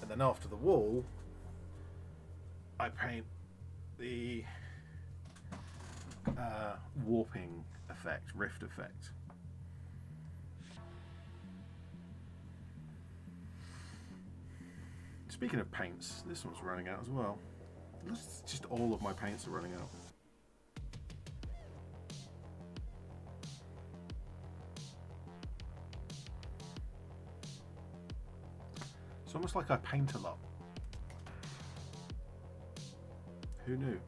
Speaker 2: And then after the wall, I paint the warping effect, rift effect. Speaking of paints, this one's running out as well. Just all of my paints are running out. It's almost like I paint a lot. Who knew?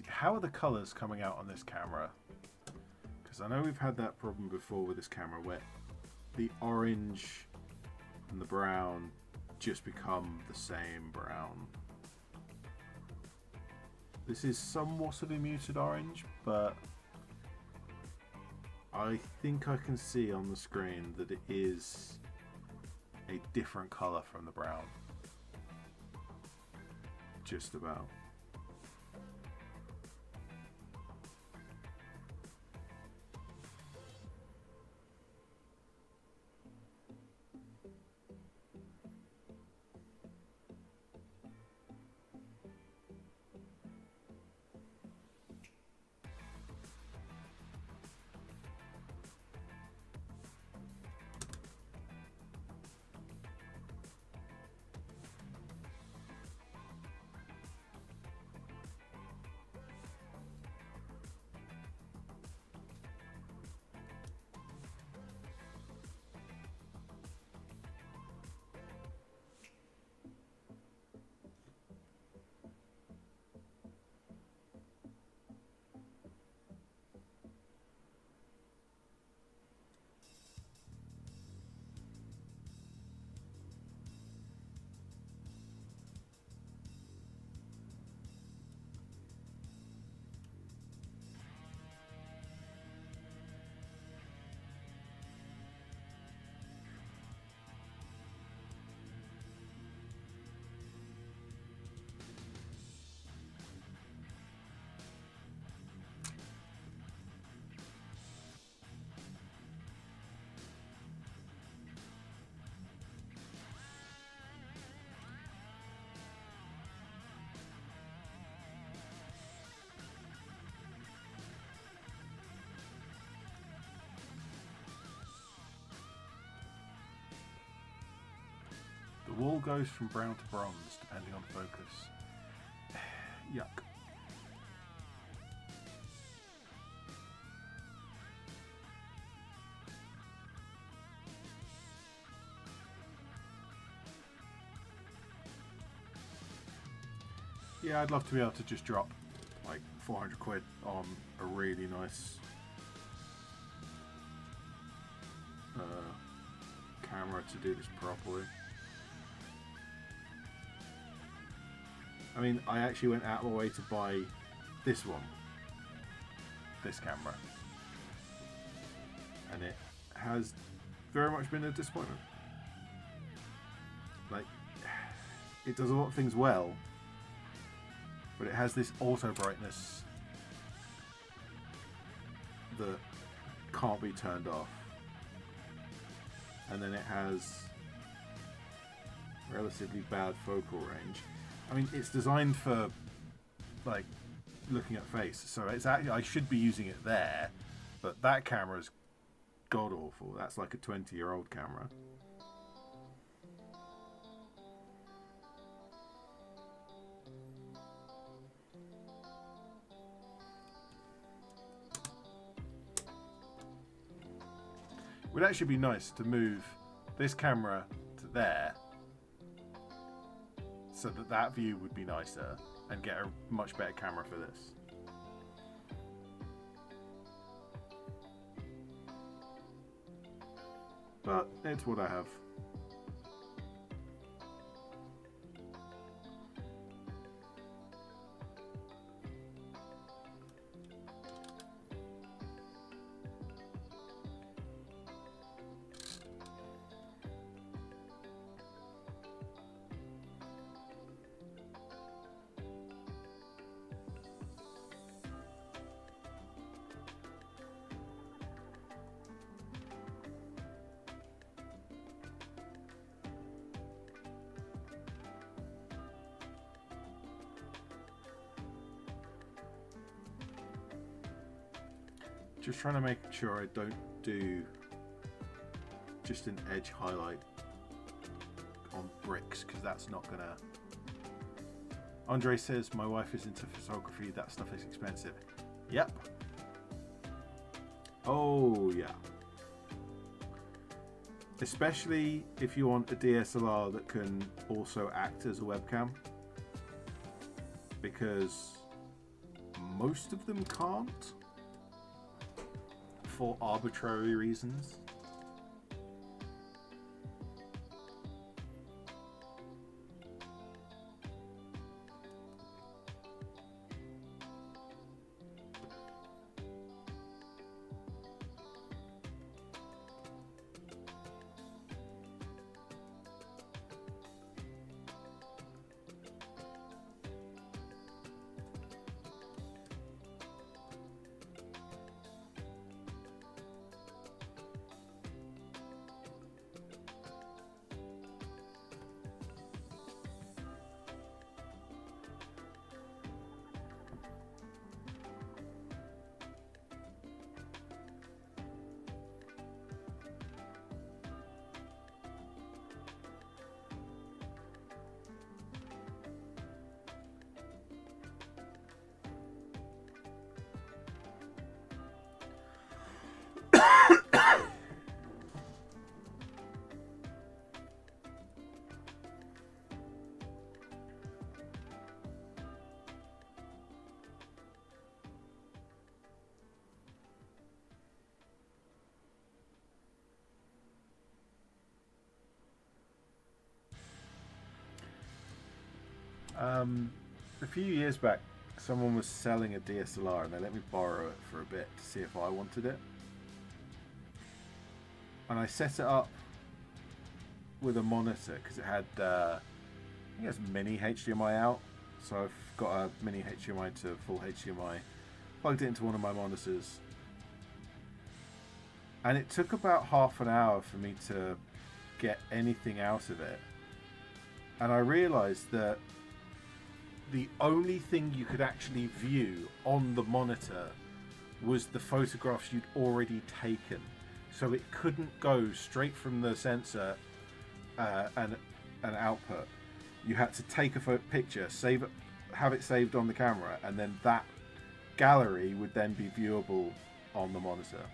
Speaker 2: How are the colours coming out on this camera? Because I know we've had that problem before with this camera where the orange and the brown just become the same brown. This is somewhat of a muted orange, but I think I can see on the screen that it is a different colour from the brown. Just about. The wall goes from brown to bronze depending on focus. Yuck. Yeah, I'd love to be able to just drop like 400 quid on a really nice camera to do this properly. I mean, I actually went out of my way to buy this one, this camera, and it has very much been a disappointment. Like, it does a lot of things well, but it has this auto brightness that can't be turned off, and then it has relatively bad focal range. I mean, it's designed for like looking at face, so it's actually, I should be using it there, but that camera's god awful. That's like a 20-year-old camera. would actually be nice to move this camera to there so that that view would be nicer and get a much better camera for this. But it's what I have. Just trying to make sure I don't do just an edge highlight on bricks, because that's not gonna... Andre says, my wife is into photography, that stuff is expensive. Yep. Oh yeah. Especially if you want a DSLR that can also act as a webcam, because most of them can't, for arbitrary reasons. A few years back, someone was selling a DSLR and they let me borrow it for a bit to see if I wanted it. And I set it up with a monitor because it had, I think it has mini HDMI out. So I've got a mini HDMI to full HDMI, plugged it into one of my monitors. And it took about half an hour for me to get anything out of it. And I realized that the only thing you could actually view on the monitor was the photographs you'd already taken. So it couldn't go straight from the sensor and output. You had to take a picture, save it, have it saved on the camera, and then that gallery would then be viewable on the monitor.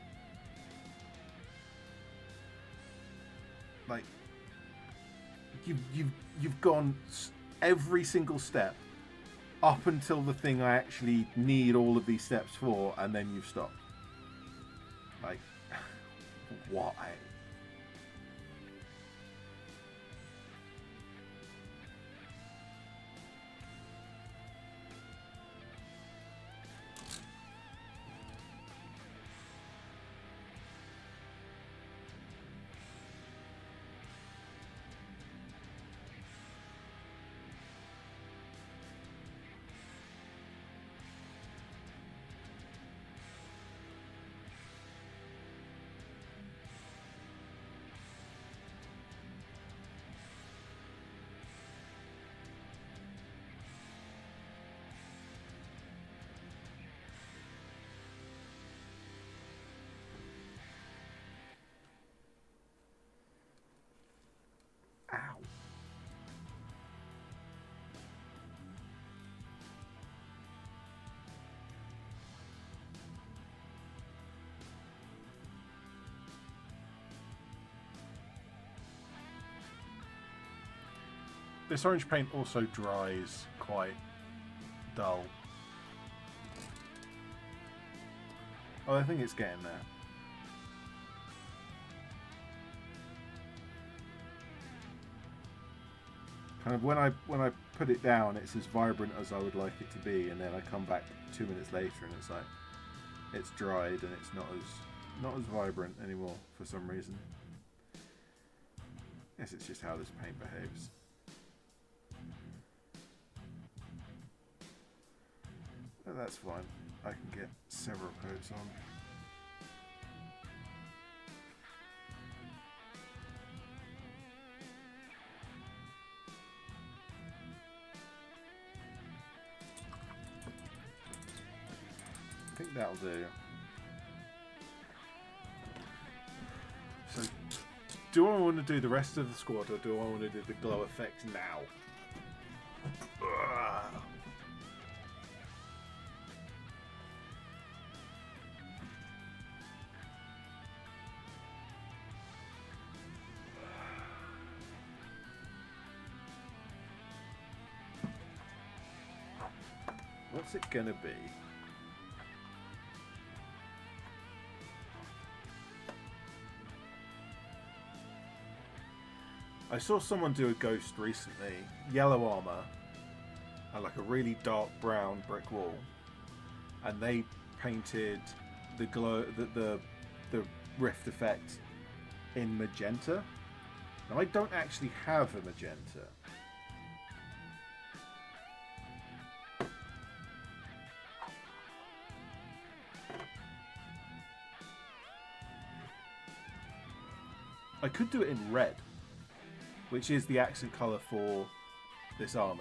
Speaker 2: Like, you've gone every single step up until the thing I actually need all of these steps for, and then you've stopped. Like, why?
Speaker 1: This orange paint also dries quite dull. Oh, I think it's getting there. Kind of when I put it down, it's as vibrant as I would like it to be, and then I come back 2 minutes later and it's like it's dried and it's not as vibrant anymore for some reason. I guess it's just how this paint behaves. But that's fine. I can get several coats on. I think that'll do. So, do I want to do the rest of the squad, or do I want to do the glow effect now? Ugh. What's it gonna be? I saw someone do a ghost recently, yellow armor, and like a really dark brown brick wall, and they painted the glow, the rift effect in magenta. Now I don't actually have a magenta. I could do it in red, which is the accent colour for this army.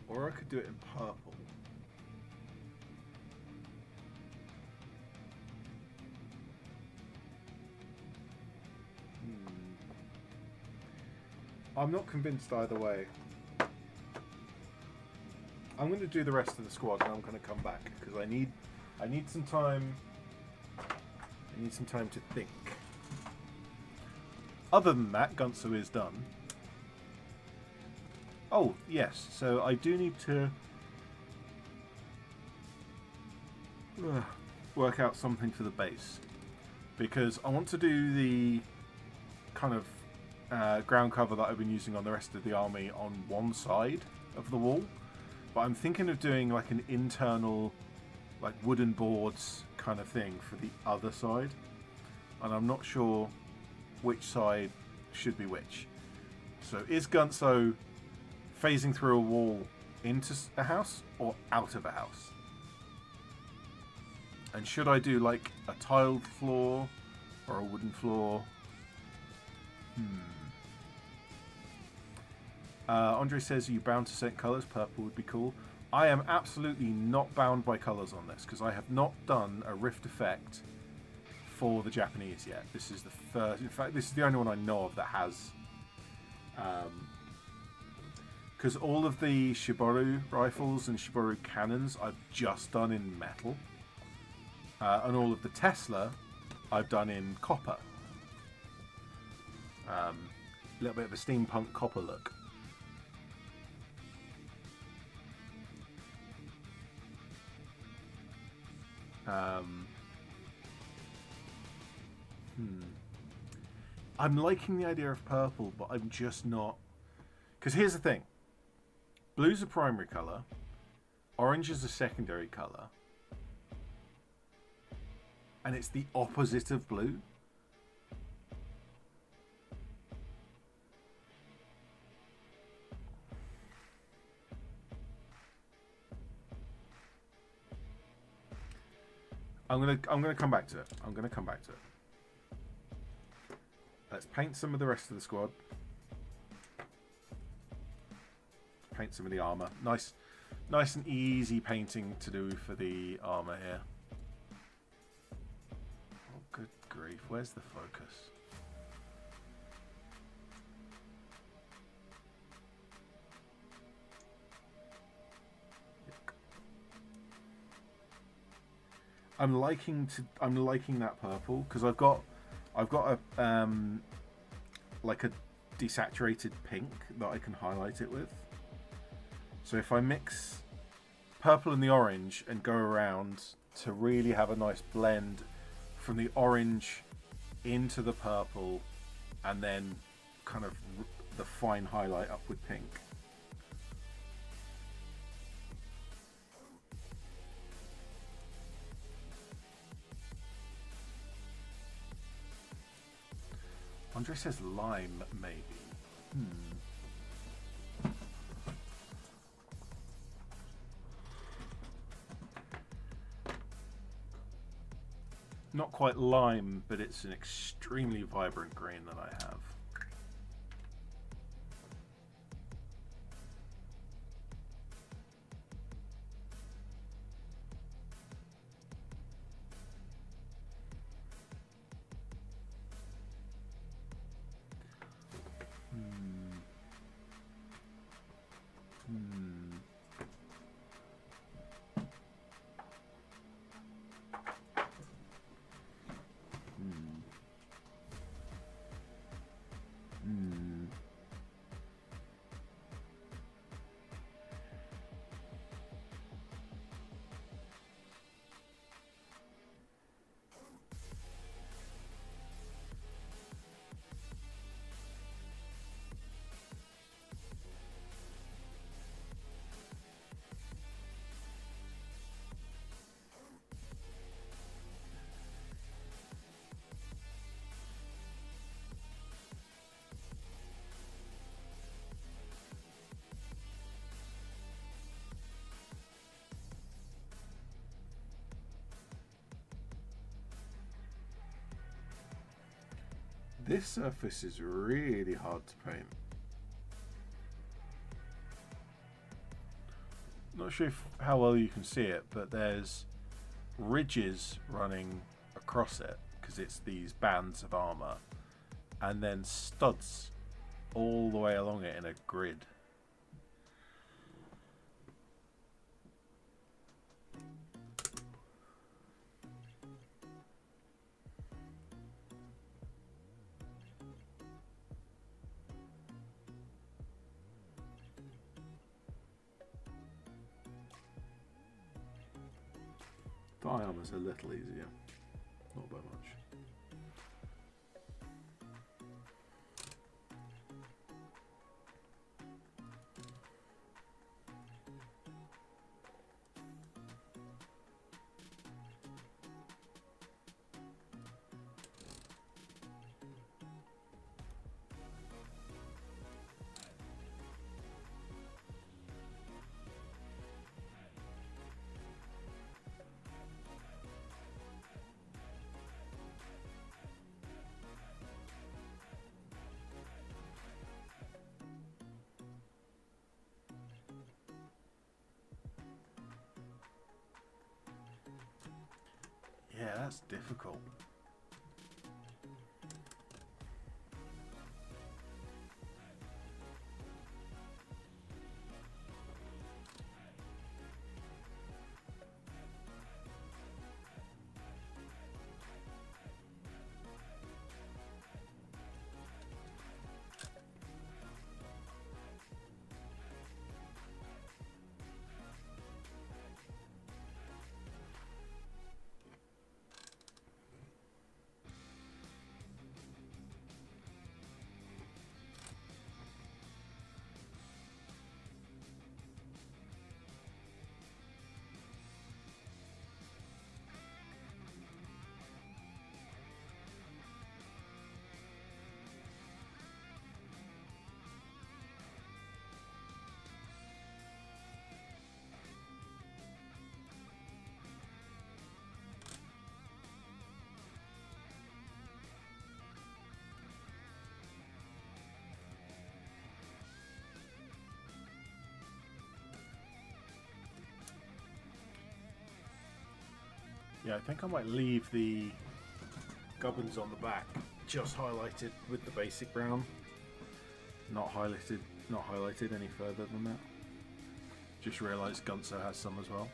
Speaker 1: Or I could do it in purple. I'm not convinced either way. I'm going to do the rest of the squad and I'm going to come back because I need some time. I need some time to think. Other than that, Gunso is done. Oh, yes. So I do need to work out something for the base because I want to do the kind of ground cover that I've been using on the rest of the army on one side of the wall, but I'm thinking of doing like an internal like wooden boards kind of thing for the other side, and I'm not sure which side should be which. So is Gunso phasing through a wall into a house or out of a house? And should I do like a tiled floor or a wooden floor? Andre says, are you bound to certain colours? Purple would be cool. I am absolutely not bound by colours on this because I have not done a rift effect for the Japanese yet. This is the first. In fact, this is the only one I know of that has. Because all of the Shiboru rifles and Shiboru cannons I've just done in metal. And all of the Tesla I've done in copper. A little bit of a steampunk copper look. I'm liking the idea of purple, but I'm just not. Because here's the thing: blue's a primary colour, orange is a secondary colour, and it's the opposite of blue. I'm gonna come back to it. I'm gonna come back to it. Let's paint some of the rest of the squad. Paint some of the armor. Nice and easy painting to do for the armor here. Oh, good
Speaker 2: Where's the focus? I'm liking that purple because I've got a like a desaturated pink that I can highlight it with. So if I mix purple and the orange and go around to really have a nice blend from the orange into the purple and then kind of the fine highlight up with pink. Andre says lime, maybe. Not quite lime, but it's an extremely vibrant green that I have. This surface is really hard to paint. Not sure how well you can see it, but there's ridges running across it because it's these bands of armor, and then studs all the way along it in a grid. Thigh armor's a little easier, not by much. Yeah, that's difficult. Yeah, I think I might leave the
Speaker 1: Gubbins on the back, just highlighted with the basic brown. Not highlighted any further than that. Just realised Gunso has some as well.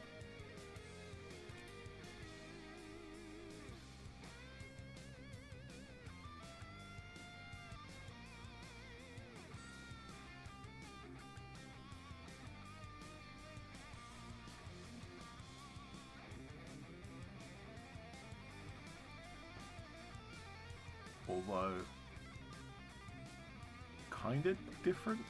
Speaker 1: Although kind of different.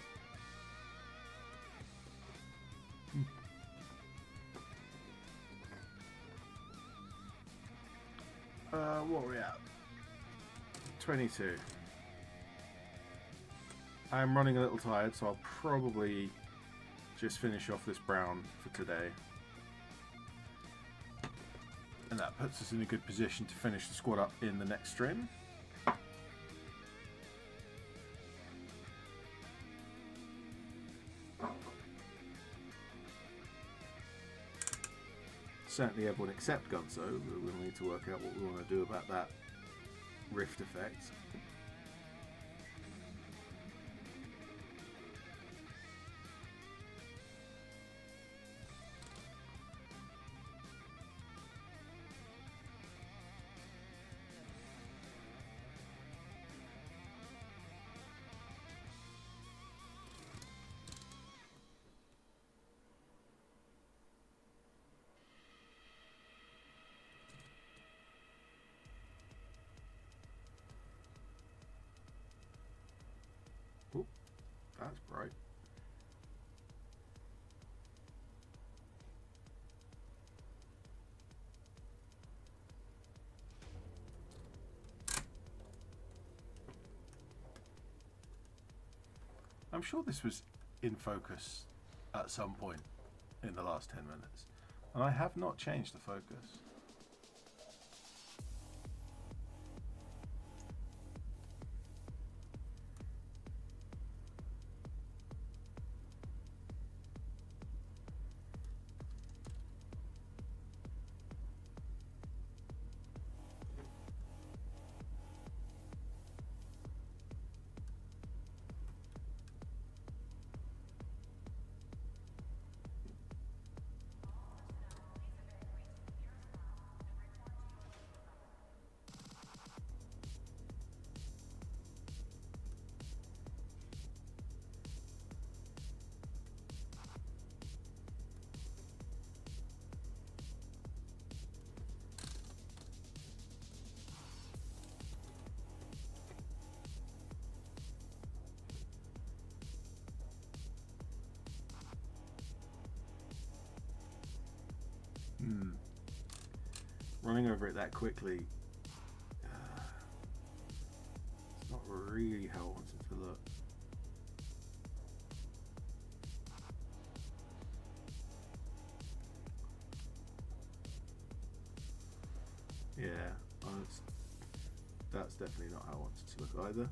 Speaker 1: What are we at? 22. I'm running a little tired, so I'll probably just finish off this brown for today. And that puts us in a good position to finish the squad up in the next stream. Certainly everyone except Gunso, but we'll need to work out what we want to do about that rift effect. That's bright. I'm sure this was in focus at some point in the last 10 minutes, and I have not changed the focus. Running over it that quickly, it's not really how I want it to look. Yeah, that's definitely not how I want it to look either.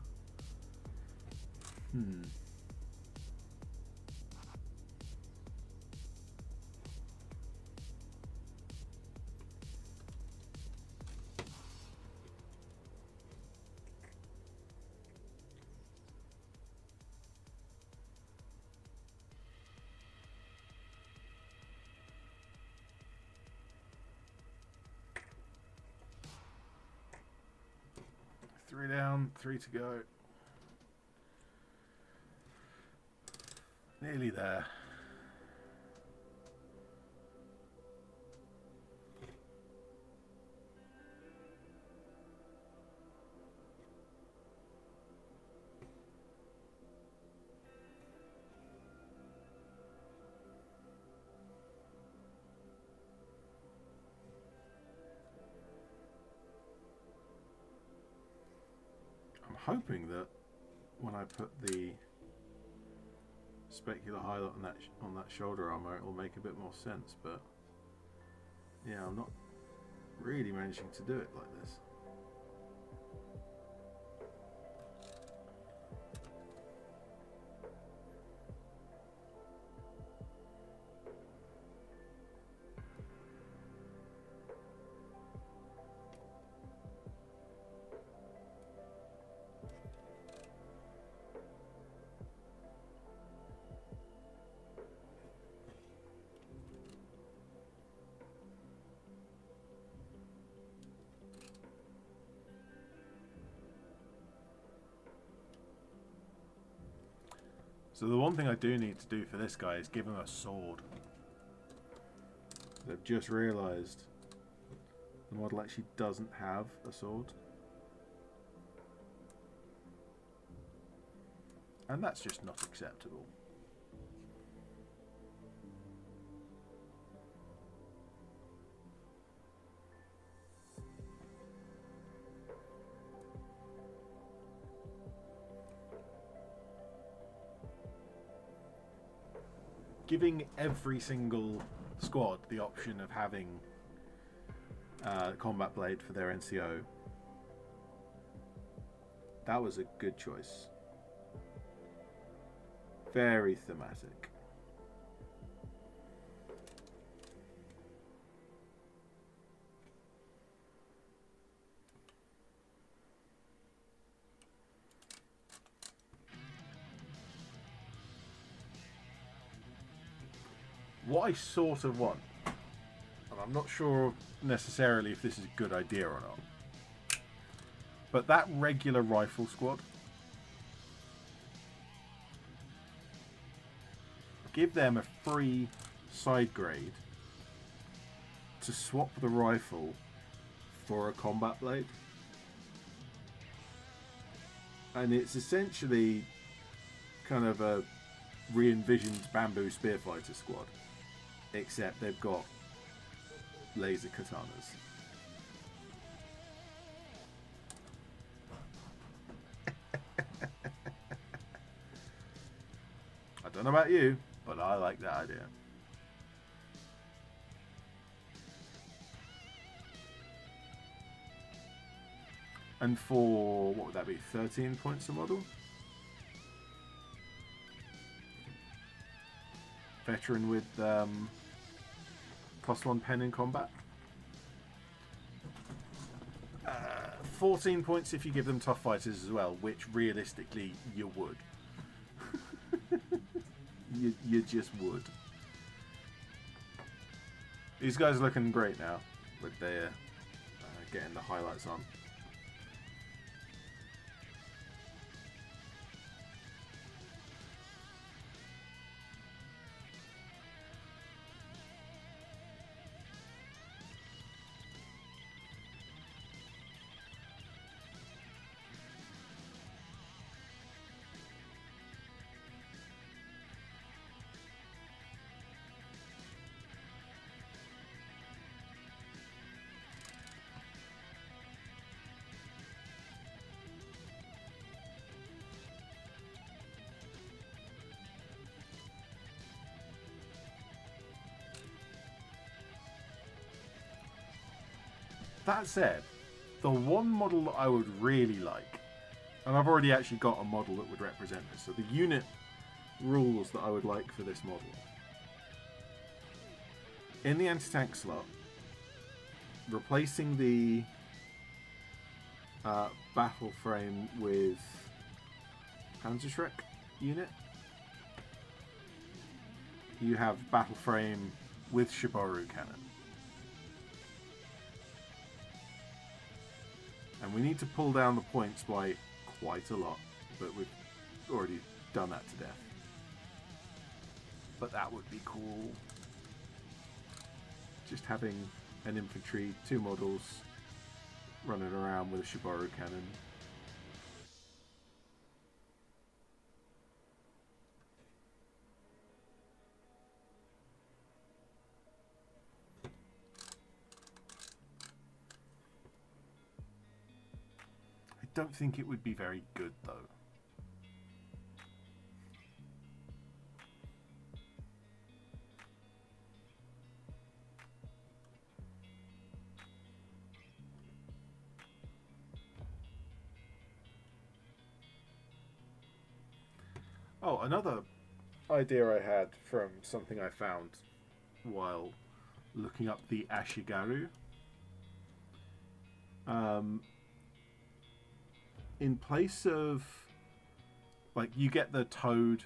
Speaker 1: 3 down, 3 to go. Nearly there. I'm hoping that when I put the specular highlight on that shoulder armor, it will make a bit more sense, but yeah, I'm not really managing to do it like this.
Speaker 2: So the one thing I do need to do for this guy is give him a sword. I've just realised the model actually doesn't have a sword. And that's just not acceptable. Giving every single squad the option of having combat blade for their NCO, that was a good choice. Very thematic. What I sort of want, and I'm not sure necessarily if this is a good idea or not, but that regular rifle squad, give them a free side grade to swap the rifle for a combat blade. And it's essentially kind of a re-envisioned bamboo spearfighter squad, except they've got laser katanas. I don't know about you, but I like that idea. And for, what would that be, 13 points a model? Veteran with +1 pen in combat. 14 points if you give them tough fighters as well, which realistically you would. you just would. These guys are looking great now with their getting the highlights on. That said, the one model that I would really like, and I've already actually got a model that would represent this, so the unit rules that I would like for this model. In the anti-tank slot, replacing the battle frame with Panzerschreck unit, you have battle frame with Shiboru cannon. And we need to pull down the points by quite a lot, but we've already done that to death. But that would be cool. Just having an infantry, 2 models, running around with a Shiboru cannon. I don't think it would be very good though. Oh, another idea I had from something I found while looking up the Ashigaru. In place of, like, you get the Toad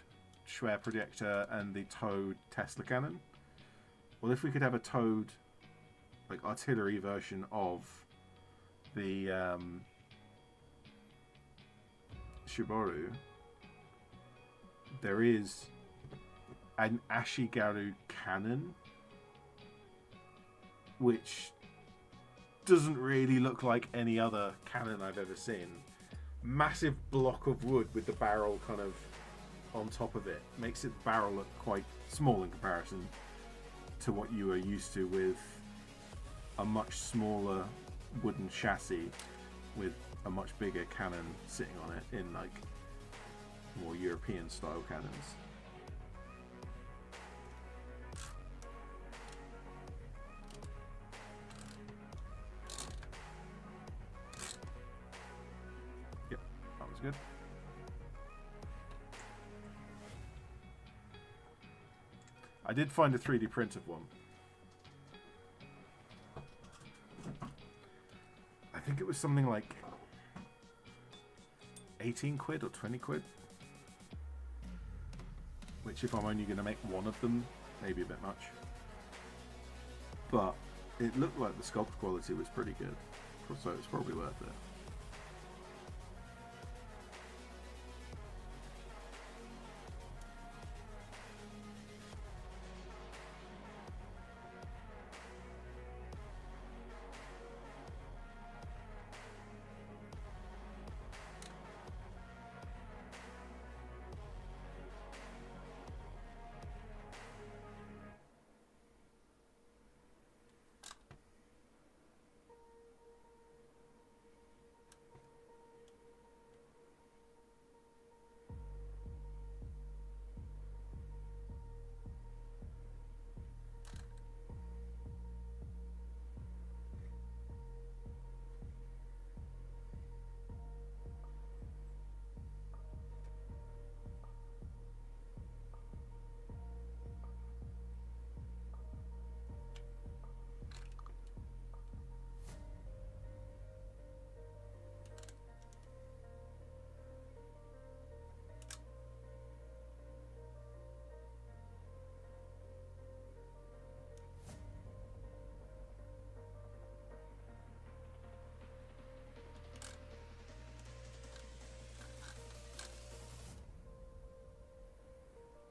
Speaker 2: Schwer projector and the Toad Tesla cannon. Well, if we could have a Toad, like, artillery version of the Shiboru, there is an Ashigaru cannon, which doesn't really look like any other cannon I've ever seen. Massive block of wood with the barrel kind of on top of it. Makes the barrel look quite small in comparison to what you are used to with a much smaller wooden chassis with a much bigger cannon sitting on it in like more European style cannons. Yep, that was good. I did find a 3D print of one. I think it was something like 18 quid or 20 quid. Which, if I'm only going to make one of them, maybe a bit much. But it looked like the sculpt quality was pretty good. So it's probably worth it.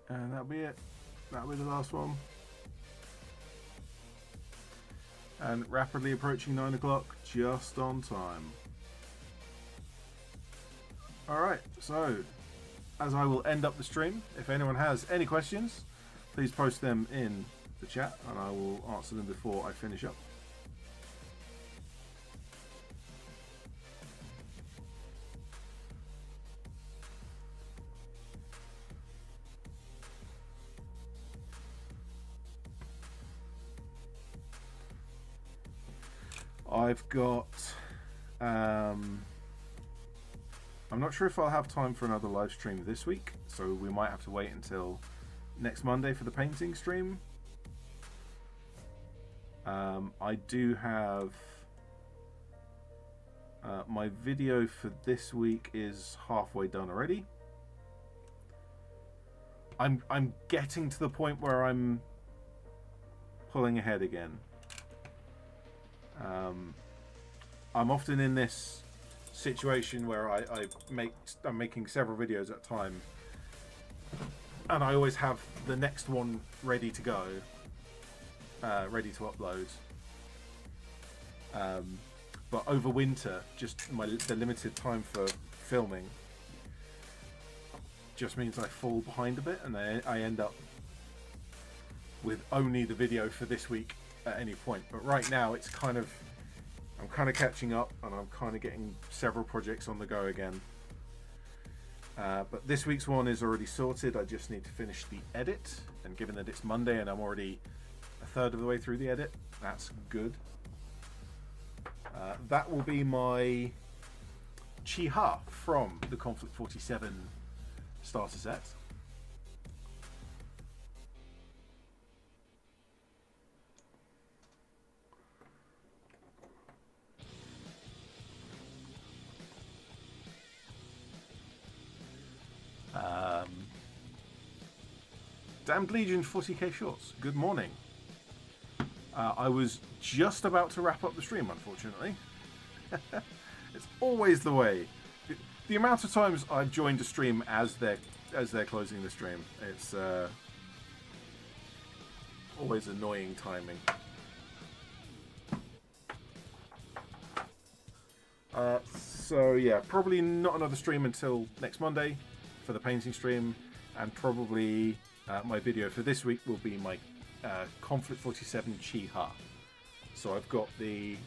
Speaker 2: And that'll be it. That'll be the last one. And rapidly approaching 9 o'clock, just on time. Alright, so as I will end up the stream, if anyone has any questions, please post them in the chat and I will answer them before I finish up. I've got I'm not sure if I'll have time for another live stream this week, so we might have to wait until next Monday for the painting stream. I do have my video for this week is halfway done already. I'm getting to the point where I'm pulling ahead again. I'm often in this situation where I'm making several videos at a time, and I always have the next one ready to go, ready to upload. But over winter, just the limited time for filming just means I fall behind a bit, and I end up with only the video for this week at any point. But right now it's I'm kind of catching up, and I'm kind of getting several projects on the go again. But this week's one is already sorted. I just need to finish the edit, and given that it's Monday and I'm already a third of the way through the edit, that's good. That will be my Chiha from the Konflikt 47 starter set. Damned Legion 40k shorts. Good morning. I was just about to wrap up the stream, unfortunately. It's always the way. The amount of times I've joined a stream as they're as they're closing the stream. It's always annoying timing. So yeah, probably not another stream until next Monday for the painting stream, and my video for this week will be my Konflikt 47 Chi-Ha. So I've got the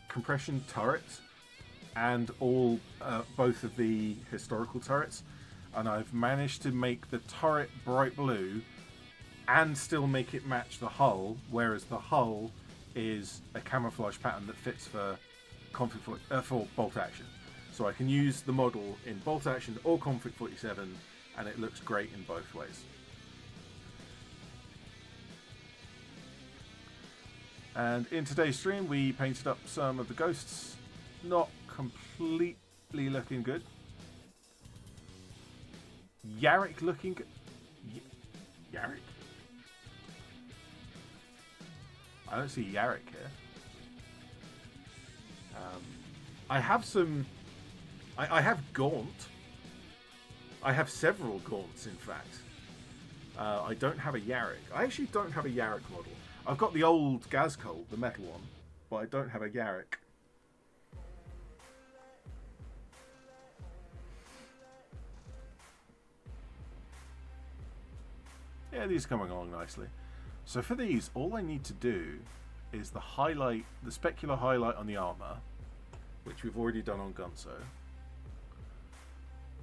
Speaker 2: compression turret and both of the historical turrets, and I've managed to make the turret bright blue and still make it match the hull, whereas the hull is a camouflage pattern that fits for for bolt action. So I can use the model in bolt action or Konflikt 47, and it looks great in both ways. And in today's stream, we painted up some of the ghosts. Not completely looking good. Yarrick looking good. Yarrick? I don't see Yarrick here. I have some... I have Gaunt. I have several Gaunts, in fact. I don't have a Yarrick. I actually don't have a Yarrick model. I've got the old Gazcol, the metal one, but I don't have a Yarrick. Yeah, these are coming along nicely. So for these, all I need to do is the specular highlight on the armor, which we've already done on Gunso.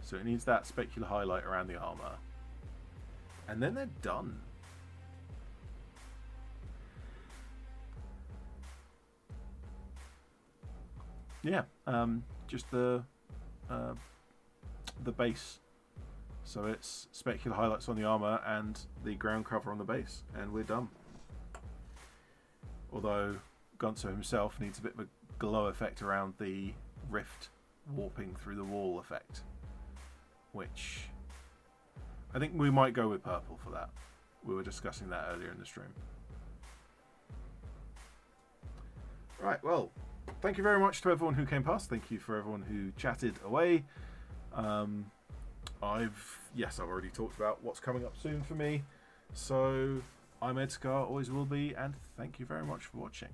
Speaker 2: So it needs that specular highlight around the armor. And then they're done. Yeah, just the base. So it's specular highlights on the armor and the ground cover on the base, and we're done. Although Gunso himself needs a bit of a glow effect around the rift warping through the wall effect, which I think we might go with purple for that. We were discussing that earlier in the stream. Right, well, thank you very much to everyone who came past. Thank you for everyone who chatted away. I've already talked about what's coming up soon for me. So I'm ED-SKaR, always will be, and thank you very much for watching.